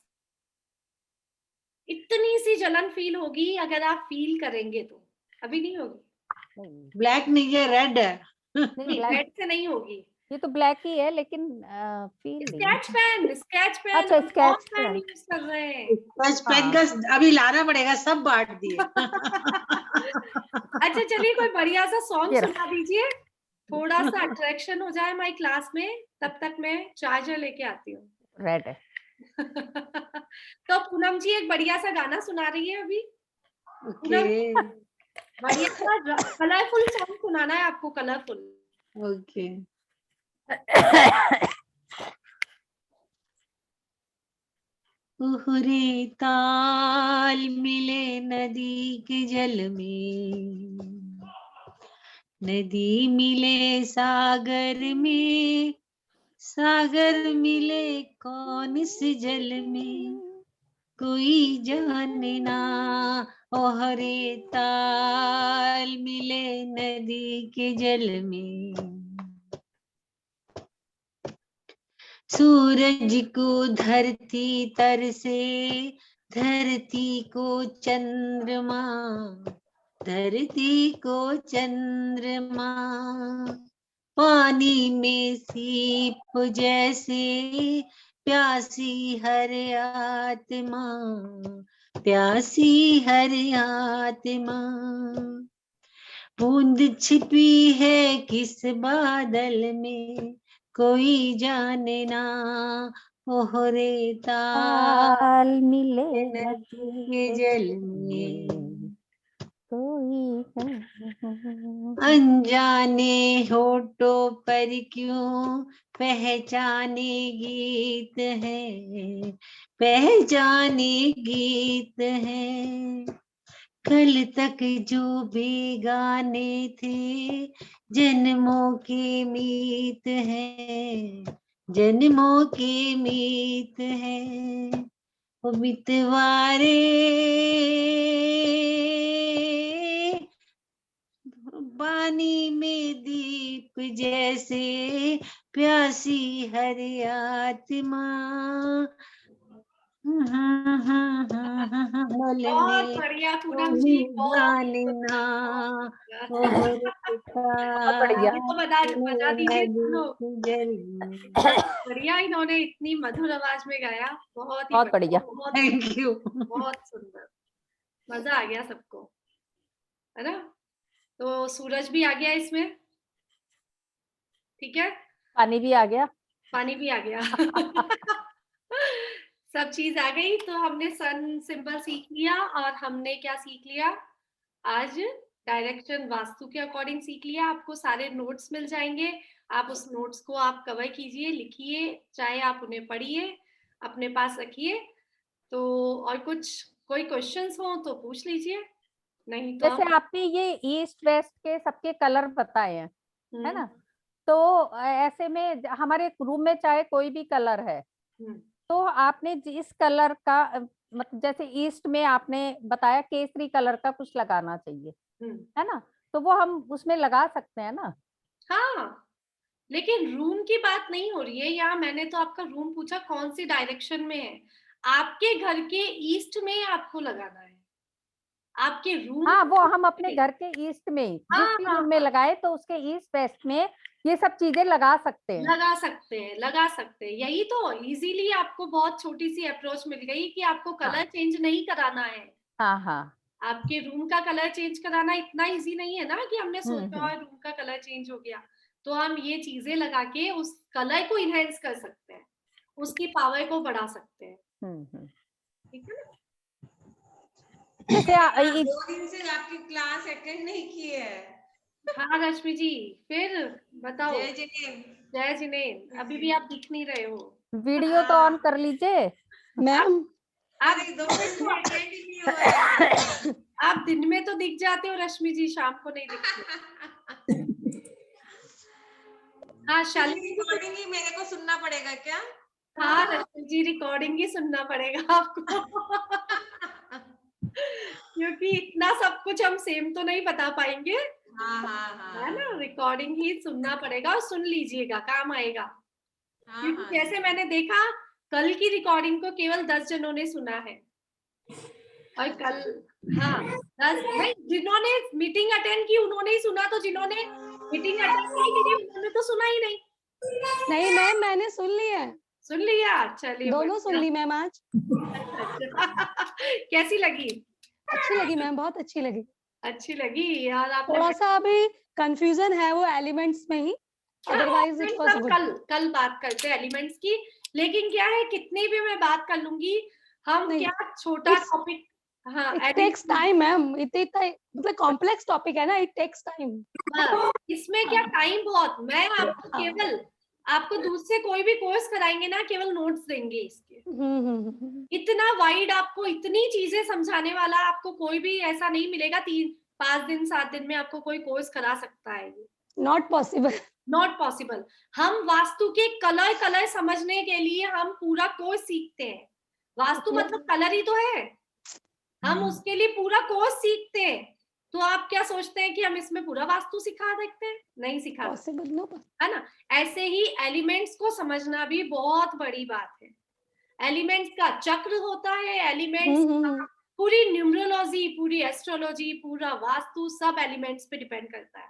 Speaker 1: इतनी सी जलन फील होगी, अगर आप फील करेंगे तो। अभी नहीं होगी,
Speaker 4: ब्लैक नहीं है, रेड है।
Speaker 1: नहीं, रेड से नहीं होगी,
Speaker 3: ये तो ब्लैक ही है, लेकिन फील नहीं।
Speaker 1: स्केच पेन
Speaker 3: अच्छा,
Speaker 1: हम
Speaker 3: स्केच
Speaker 1: कौन पेन
Speaker 3: पेन।
Speaker 1: यूज कर रहे हैं।
Speaker 4: स्केच पेन का अभी लाना पड़ेगा, सब बांट दिए।
Speaker 1: अच्छा, चलिए कोई बढ़िया सा सॉन्ग
Speaker 3: ये
Speaker 1: सुना दीजिए, थोड़ा सा अट्रैक्शन हो जाए हमारी क्लास में, तब तक मैं चार्जर लेके आती हूँ।
Speaker 3: रेड है।
Speaker 1: तो पूनम जी एक बढ़िया सा गाना सुना रही है अभी।
Speaker 4: ओके
Speaker 1: बढ़िया सा कलरफुल सॉन्ग सुनाना है आपको, कलरफुल।
Speaker 4: ओके। उहरे ताल मिले नदी के जल में, नदी मिले सागर में, सागर मिले कौन से जल में, कोई जाने ना। ओहरे ताल मिले नदी के जल में, सूरज को धरती तर से, धरती को चंद्रमा, धरती को चंद्रमा, पानी में सीप जैसे प्यासी हर आत्मा, प्यासी हर आत्मा, बूंद छिपी है किस बादल में, कोई जाने ना। ओहरे ताल
Speaker 3: मिले
Speaker 4: नदी के जल में,
Speaker 3: कोई कोई है।
Speaker 4: अनजाने होठों पर क्यों पहचाने गीत है, पहचाने गीत है। कल तक जो बेगाने थे जन्मों के मीत है, जन्मों के मीत है। ओ मितवारे पानी में दीप जैसे प्यासी हर आत्मा।
Speaker 1: बहुत बढ़िया पूनम जी,
Speaker 4: जानना
Speaker 3: बढ़िया।
Speaker 1: ये तो बजा दीजिए सुनो। बढ़िया, इन्होंने इतनी मधुर आवाज में गाया, बहुत ही
Speaker 3: बहुत बढ़िया।
Speaker 4: Thank you.
Speaker 1: बहुत सुंदर, मजा आ गया सबको, है ना। तो सूरज भी आ गया इसमें, ठीक है,
Speaker 3: पानी भी आ गया,
Speaker 1: पानी भी आ गया। सब चीज आ गई। तो हमने सन सिंबल सीख लिया, और हमने क्या सीख लिया आज, डायरेक्शन वास्तु के अकॉर्डिंग सीख लिया। आपको सारे नोट्स मिल जाएंगे, आप उस नोट्स को आप कवर कीजिए, लिखिए, चाहे आप उन्हें पढ़िए, अपने पास रखिए। तो और कुछ कोई क्वेश्चंस हो तो पूछ लीजिए, नहीं तो
Speaker 3: जैसे आपने ये ईस्ट वेस्ट के सबके कलर बताए हैं, है ना, तो ऐसे में हमारे रूम में चाहे कोई भी कलर है, तो आपने जिस कलर का मतलब जैसे ईस्ट में आपने बताया केसरी कलर का कुछ लगाना चाहिए, है ना, तो वो हम उसमें लगा सकते हैं ना।
Speaker 1: हाँ, लेकिन रूम की बात नहीं हो रही है यहाँ। मैंने तो आपका रूम पूछा कौन सी डायरेक्शन में है, आपके घर के ईस्ट में आपको लगाना है, आपके रूम।
Speaker 3: हाँ, वो हम अपने घर के ईस्ट में ही जिस भी रूम में लगाए तो उसके ईस्ट वेस्ट में ये सब चीजें लगा सकते हैं,
Speaker 1: लगा सकते हैं, लगा सकते हैं। यही तो इजीली आपको बहुत छोटी सी अप्रोच मिल गई कि आपको कलर चेंज नहीं कराना है।
Speaker 3: हाँ हाँ,
Speaker 1: आपके रूम का कलर चेंज कराना इतना इजी नहीं है ना कि हमने सोचा और रूम का कलर चेंज हो गया। तो हम ये चीजें लगा के उस कलर को इनहेंस कर सकते हैं, उसकी पावर को बढ़ा सकते हैं, ठीक है ना।
Speaker 3: जैसे
Speaker 6: 2 दिन से आपकी क्लास अटेंड नहीं की है।
Speaker 1: हाँ रश्मि जी, फिर बताओ।
Speaker 6: जय जिनेंद्र।
Speaker 1: जय जिनेंद्र, अभी भी आप दिख नहीं रहे हो।
Speaker 3: वीडियो तो ऑन कर लीजिए
Speaker 2: मैम।
Speaker 1: आप
Speaker 6: 2 दिन से अटेंड ही नहीं हुआ है।
Speaker 1: आप दिन में तो दिख जाते हो रश्मि जी, शाम को नहीं दिखते। हाँ शालिनी,
Speaker 6: रिकॉर्डिंग ही मेरे को सुनना पड़ेगा क्या?
Speaker 1: हाँ रश्मि जी, रिकॉर्डिंग ही सुनना पड़ेगा आपको। क्योंकि इतना सब कुछ हम सेम तो नहीं बता पाएंगे, है ना, रिकॉर्डिंग ही सुनना पड़ेगा, और सुन लीजिएगा, काम आएगा। क्योंकि जैसे मैंने देखा कल की रिकॉर्डिंग को केवल 10 जनों ने सुना है, और कल 10 नहीं, जिन्होंने मीटिंग अटेंड की उन्होंने ही सुना, तो जिन्होंने मीटिंग अटेंड नहीं की उन्होंने तो सुना ही नहीं।
Speaker 2: नहीं मैम, मैंने सुन लिया।
Speaker 1: सुन लिया, चलिए
Speaker 2: दोनों सुन ली मैम आज।
Speaker 1: कैसी लगी?
Speaker 2: अच्छी लगी मैम, बहुत अच्छी लगी।
Speaker 1: अच्छी लगी यार। आपने
Speaker 2: थोड़ा सा अभी कंफ्यूजन है वो एलिमेंट्स में ही, अदरवाइज इट वाज गुड।
Speaker 1: कल बात करते हैं एलिमेंट्स की। लेकिन क्या है, कितनी भी मैं बात कर लूंगी, हम क्या छोटा टॉपिक, हाँ
Speaker 2: इट टेक्स टाइम मैम, इतना मतलब कॉम्प्लेक्स टॉपिक है ना, इट टेक्स टाइम।
Speaker 1: इसमें क्या टाइम बहुत, मैं आपको केवल आपको दूसरे कोई भी कोर्स कराएंगे ना, केवल नोट्स देंगे इसके। इतना वाइड आपको इतनी चीजें समझाने वाला आपको कोई भी ऐसा नहीं मिलेगा। 3-5 दिन 7 दिन में आपको कोई कोर्स करा सकता है, ये
Speaker 2: नॉट पॉसिबल,
Speaker 1: नॉट पॉसिबल। हम वास्तु के कलर समझने के लिए हम पूरा कोर्स सीखते हैं। वास्तु मतलब कलर ही तो है, हम उसके लिए पूरा कोर्स सीखते हैं। तो आप क्या सोचते हैं कि हम इसमें पूरा वास्तु सिखा सकते हैं? नहीं सिखा सकते, है ना। ऐसे ही एलिमेंट्स को समझना भी बहुत बड़ी बात है। एलिमेंट्स का चक्र होता है, एलिमेंट्स पूरी न्यूमरोलॉजी, पूरी एस्ट्रोलॉजी, पूरा वास्तु सब एलिमेंट्स पे डिपेंड करता है।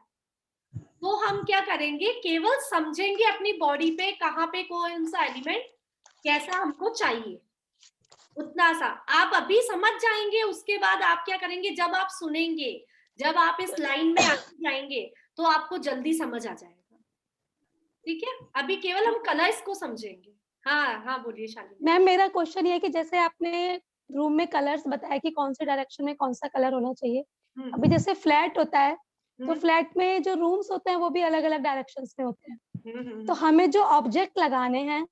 Speaker 1: तो हम क्या करेंगे, केवल समझेंगे अपनी बॉडी पे कहाँ पे कौन सा एलिमेंट कैसा हमको चाहिए, उतना सा आप अभी समझ जाएंगे। उसके बाद आप क्या करेंगे, जब आप सुनेंगे, जब आप इस लाइन में आगे जाएंगे तो आपको जल्दी समझ आ जाएगा, ठीक है। अभी केवल हम कलर्स को समझेंगे। हाँ बोलिए शालिनी।
Speaker 2: मैम मेरा क्वेश्चन ये है कि जैसे आपने रूम में कलर्स बताया कि कौन से डायरेक्शन में कौन सा कलर होना चाहिए। अभी जैसे फ्लैट होता है तो फ्लैट में जो रूम्स होते हैं वो भी अलग अलग डायरेक्शंस में होते हैं। तो हमें जो ऑब्जेक्ट लगाने हैं,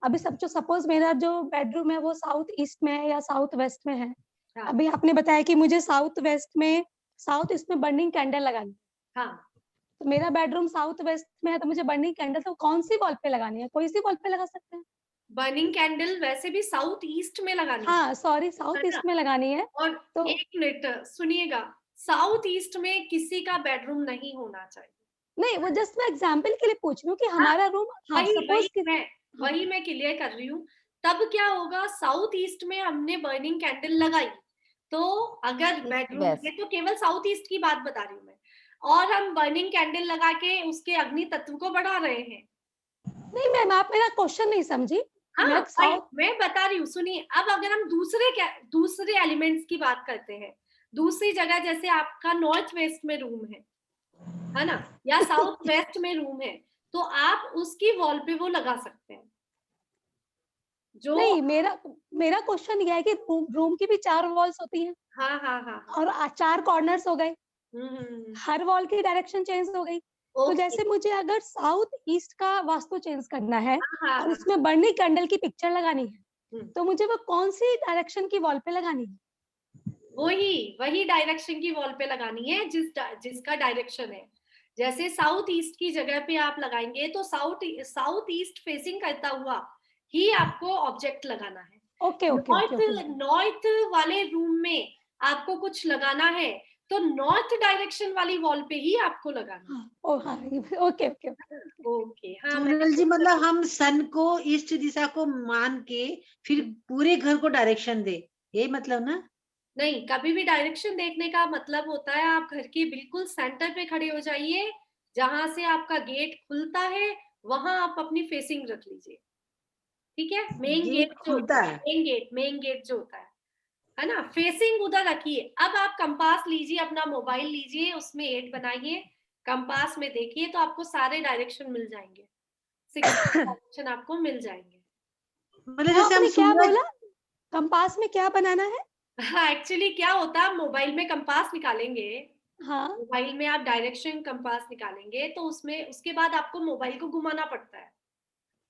Speaker 2: अभी सब जो सपोज मेरा जो बेडरूम है वो साउथ ईस्ट में है या साउथ वेस्ट में है।
Speaker 1: हाँ।
Speaker 2: अभी आपने बताया कि मुझे साउथ ईस्ट में बर्निंग कैंडल लगानी है।
Speaker 1: हाँ।
Speaker 2: तो मेरा बेडरूम साउथ वेस्ट में है तो मुझे बर्निंग कैंडल तो कौन सी वॉल पे लगानी है? कोई सी वॉल पे लगा सकते हैं?
Speaker 1: बर्निंग कैंडल वैसे भी साउथ ईस्ट में लगानी है।
Speaker 2: हाँ सॉरी, साउथ ईस्ट में लगानी है।
Speaker 1: और
Speaker 2: तो
Speaker 1: एक मिनट सुनिएगा, साउथ ईस्ट में किसी का बेडरूम नहीं होना चाहिए।
Speaker 2: नहीं, वो जस्ट मैं एग्जांपल के लिए पूछ रही हूँ कि हमारा रूम, हाँ सपोज
Speaker 1: वही मैं क्लियर कर रही हूँ। तब क्या होगा, साउथ ईस्ट में हमने बर्निंग कैंडल लगाई तो अगर बेडरूम है तो केवल साउथ ईस्ट की बात बता रही हूँ मैं, और हम बर्निंग कैंडल लगा के उसके अग्नि तत्व को बढ़ा रहे हैं।
Speaker 2: नहीं मैम, आप मेरा क्वेश्चन नहीं समझी।
Speaker 1: हाँ मैं बता रही हूँ, सुनिए। अब अगर हम दूसरे एलिमेंट्स की बात करते हैं, दूसरी जगह जैसे आपका नॉर्थ वेस्ट में रूम है ना, या साउथ वेस्ट में रूम है, तो आप उसकी वॉल पे वो लगा सकते हैं। जो
Speaker 2: नहीं, मेरा क्वेश्चन ये है कि रूम की भी 4 वॉल्स होती हैं।
Speaker 1: हाँ हाँ हाँ,
Speaker 2: और 4 कॉर्नर्स हो गए, हर वॉल की डायरेक्शन चेंज हो गई। तो जैसे मुझे अगर साउथ ईस्ट का वास्तु चेंज करना है और उसमें बर्निंग कैंडल की पिक्चर लगानी है, तो मुझे वो कौन सी डायरेक्शन की वॉल पे लगानी है?
Speaker 1: वही डायरेक्शन की वॉल पे लगानी है जिसका डायरेक्शन है। जैसे साउथ ईस्ट की जगह पे आप लगाएंगे तो साउथ ईस्ट फेसिंग करता हुआ ही आपको ऑब्जेक्ट लगाना है।
Speaker 2: ओके।
Speaker 1: नॉर्थ वाले रूम में आपको कुछ लगाना है तो नॉर्थ डायरेक्शन वाली वॉल पे ही आपको लगाना है।
Speaker 2: ओके।
Speaker 1: हाँ,
Speaker 4: सोनल जी, मतलब हम सन को ईस्ट दिशा को मान के फिर पूरे घर को डायरेक्शन दे, यही मतलब ना?
Speaker 1: नहीं, कभी भी डायरेक्शन देखने का मतलब होता है आप घर के बिल्कुल सेंटर पे खड़े हो जाइए, जहां से आपका गेट खुलता है वहां आप अपनी फेसिंग रख लीजिए। ठीक है, मेन गेट
Speaker 4: खुलता है,
Speaker 1: मेन गेट जो होता है ना, फेसिंग उधर रखिए। अब आप कंपास लीजिए, अपना मोबाइल लीजिए, उसमें 8 बनाइए, कंपास में देखिए तो आपको सारे डायरेक्शन मिल जाएंगे, 6 डायरेक्शन आपको मिल जाएंगे।
Speaker 4: मतलब जैसे हम
Speaker 2: क्या बोला, कंपास में क्या बनाना है?
Speaker 1: हाँ, एक्चुअली क्या होता है, मोबाइल में कंपास निकालेंगे,
Speaker 2: हाँ,
Speaker 1: मोबाइल में आप डायरेक्शन कंपास निकालेंगे तो उसमें उसके बाद आपको मोबाइल को घुमाना पड़ता है।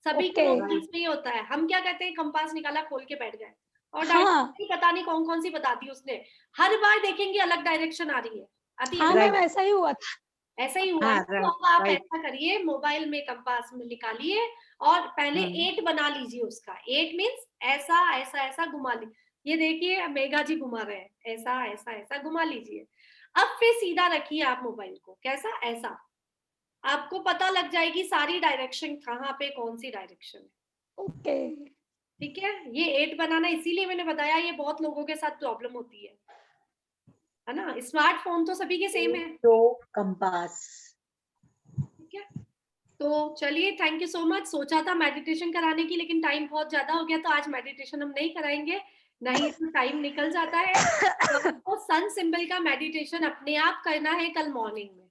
Speaker 1: सभी के मोबाइल्स में ही होता है। हम क्या कहते हैं, कंपास निकाला, खोल के बैठ गए और डायरेक्शन पता नहीं कौन कौन सी बता दी उसने। हर बार देखेंगे अलग डायरेक्शन आ रही है, आती है।
Speaker 2: मैम ऐसा ही हुआ था।
Speaker 1: ऐसा ही हुआ। तो आप ऐसा करिए, मोबाइल में कंपास में निकालिए और पहले 8 बना लीजिए उसका। 8 मीन्स ऐसा ऐसा ऐसा घुमा लीजिए। ये देखिए मेघा जी घुमा रहे हैं, ऐसा ऐसा ऐसा घुमा लीजिए। अब फिर सीधा रखिए आप मोबाइल को, कैसा, ऐसा। आपको पता लग जाएगी सारी डायरेक्शन कहाँ पे कौन सी डायरेक्शन है।
Speaker 2: ओके,
Speaker 1: ठीक है। ये 8 बनाना इसीलिए मैंने बताया, ये बहुत लोगों के साथ प्रॉब्लम होती है ना। स्मार्टफोन तो सभी के सेम है।
Speaker 4: तो कंपास,
Speaker 1: ठीक है। तो चलिए, थैंक यू सो मच। सोचा था मेडिटेशन कराने की, लेकिन टाइम बहुत ज्यादा हो गया, तो आज मेडिटेशन हम नहीं कराएंगे, नहीं तो टाइम निकल जाता है। तो सन सिंबल का मेडिटेशन अपने आप करना है कल मॉर्निंग में।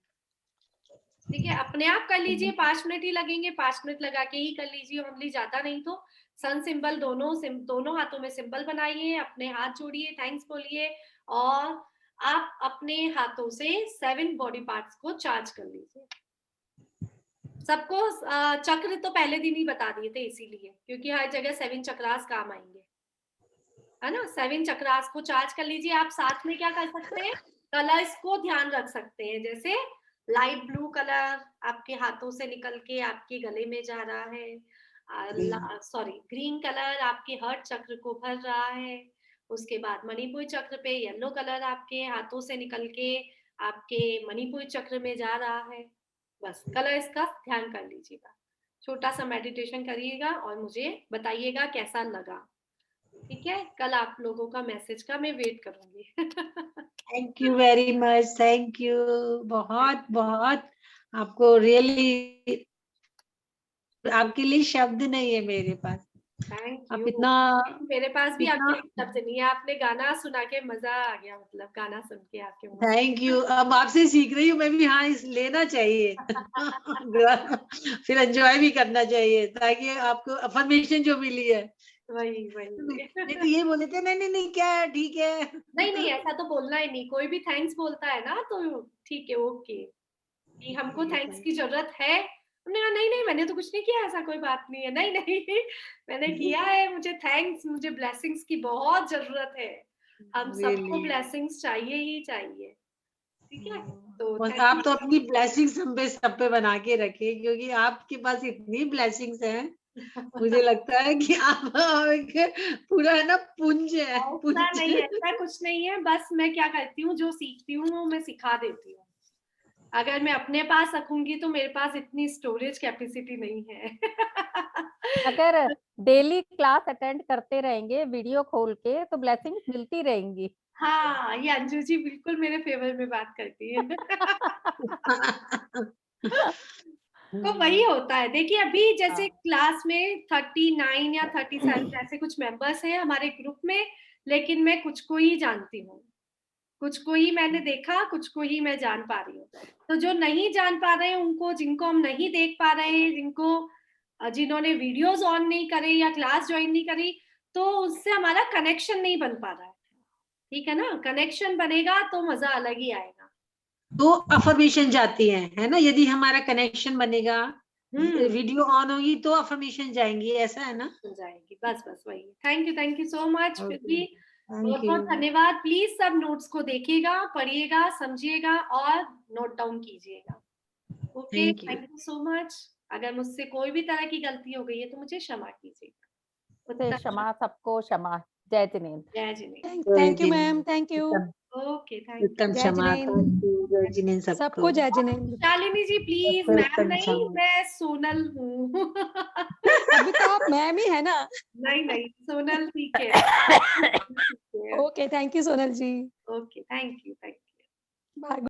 Speaker 1: ठीक है, अपने आप कर लीजिए, 5 मिनट ही लगेंगे, 5 मिनट लगा के ही कर लीजिए ओनली, ज्यादा नहीं। तो सन सिंबल दोनों हाथों में सिंबल बनाइए, अपने हाथ जोड़िए, थैंक्स बोलिए, और आप अपने हाथों से 7 बॉडी पार्ट्स को चार्ज कर लीजिए। सबको चक्र तो पहले दिन ही बता दिए थे, इसीलिए, क्योंकि हर जगह 7 चक्रास काम आएंगे, है ना। 7 चक्रास को चार्ज कर लीजिए। आप साथ में क्या कर सकते हैं, कलर्स को ध्यान रख सकते हैं। जैसे लाइट ब्लू कलर आपके हाथों से निकल के आपके गले में जा रहा है, ग्रीन कलर आपके हार्ट चक्र को भर रहा है। उसके बाद मणिपुर चक्र पे येलो कलर आपके हाथों से निकल के आपके मणिपुर चक्र में जा रहा है। बस कलर्स का ध्यान कर लीजिएगा। छोटा सा मेडिटेशन करिएगा और मुझे बताइएगा कैसा लगा। ठीक है, कल आप लोगों का मैसेज का मैं वेट करूंगी।
Speaker 4: Thank you very much, thank you बहुत बहुत। आपको रियली, आपके लिए शब्द नहीं है मेरे पास।
Speaker 1: थैंक
Speaker 4: आप
Speaker 1: यू।
Speaker 4: इतना,
Speaker 1: मेरे पास भी आपके शब्द नहीं है। आपने गाना सुना के मजा आ गया, मतलब गाना सुन के आपके मुंह।
Speaker 4: Thank you. अब आपसे सीख रही हूँ मैं भी, हाँ इस लेना चाहिए। फिर एंजॉय भी करना चाहिए, ताकि आपको अफर्मेशन जो मिली है
Speaker 1: वही वही
Speaker 4: नहीं तो ये बोले थे नहीं नहीं नहीं क्या है, ठीक है।
Speaker 1: नहीं नहीं, ऐसा तो बोलना ही नहीं। कोई भी थैंक्स बोलता है ना तो ठीक है, ओके, कि हमको थैंक्स की जरूरत है। हमने कहा नहीं नहीं, मैंने तो कुछ नहीं किया, ऐसा कोई बात नहीं है। नहीं नहीं मैंने किया है, मुझे थैंक्स, मुझे ब्लेसिंग्स की बहुत जरूरत है। हम सबको ब्लेसिंग्स चाहिए ही चाहिए, ठीक है। तो
Speaker 4: और आप तो अपनी ब्लेसिंग्स सब पे बना के रखे, क्योंकि आपके पास इतनी ब्लेसिंग्स हैं, मुझे लगता है कि आप पूरा है ना पुंज है।
Speaker 1: ऐसा नहीं है, ऐसा कुछ नहीं है। बस मैं क्या करती हूँ, जो सीखती हूँ वो मैं सिखा देती हूँ। अगर मैं अपने पास रखूंगी तो मेरे पास इतनी स्टोरेज कैपेसिटी नहीं है।
Speaker 3: अगर डेली क्लास अटेंड करते रहेंगे वीडियो खोल के तो ब्लेसिंग मिलती रहेंगी।
Speaker 1: हाँ, ये अंजू जी बिल्कुल मेरे फेवर में बात करती है। तो वही होता है। देखिए अभी जैसे क्लास में 39 या 37 ऐसे कुछ मेंबर्स हैं हमारे ग्रुप में, लेकिन मैं कुछ को ही जानती हूँ, कुछ को ही मैंने देखा, कुछ को ही मैं जान पा रही हूँ। तो जो नहीं जान पा रहे हैं उनको, जिनको हम नहीं देख पा रहे हैं, जिन्होंने वीडियोस ऑन नहीं करे या क्लास ज्वाइन नहीं करी, तो उससे हमारा कनेक्शन नहीं बन पा रहा है। ठीक है ना, कनेक्शन बनेगा तो मजा अलग ही आएगा।
Speaker 4: तो अफर्मेशन जाती है ना, यदि हमारा कनेक्शन बनेगा, वीडियो ऑन होगी तो अफर्मेशन जाएंगी, ऐसा है ना?
Speaker 1: जाएंगी, बस बस वही। Thank you so much. फिर भी बहुत
Speaker 4: you.
Speaker 1: बहुत धन्यवाद। प्लीज सब नोट्स को देखिएगा, पढ़िएगा, समझिएगा और नोट डाउन कीजिएगा। Okay, thank you so much. अगर मुझसे कोई भी तरह की गलती हो गई है तो मुझे क्षमा कीजिएगा।
Speaker 3: क्षमा, सबको क्षमा। जय जिनेंद्र।
Speaker 1: जय Jinendra.
Speaker 2: Thank you ma'am, thank you.
Speaker 1: Okay, thank you.
Speaker 4: उत्तम क्षमा, जय जिनेंद्र
Speaker 2: सबको जय जिनेंद्र।
Speaker 1: शालिनी जी प्लीज, मैम नहीं, मैं सोनल हूँ।
Speaker 2: अभी तो आप मैम ही है ना।
Speaker 1: नहीं नहीं, सोनल ठीक है।
Speaker 2: Okay, thank you Sonal ji.
Speaker 1: Okay, thank you.
Speaker 2: Bye.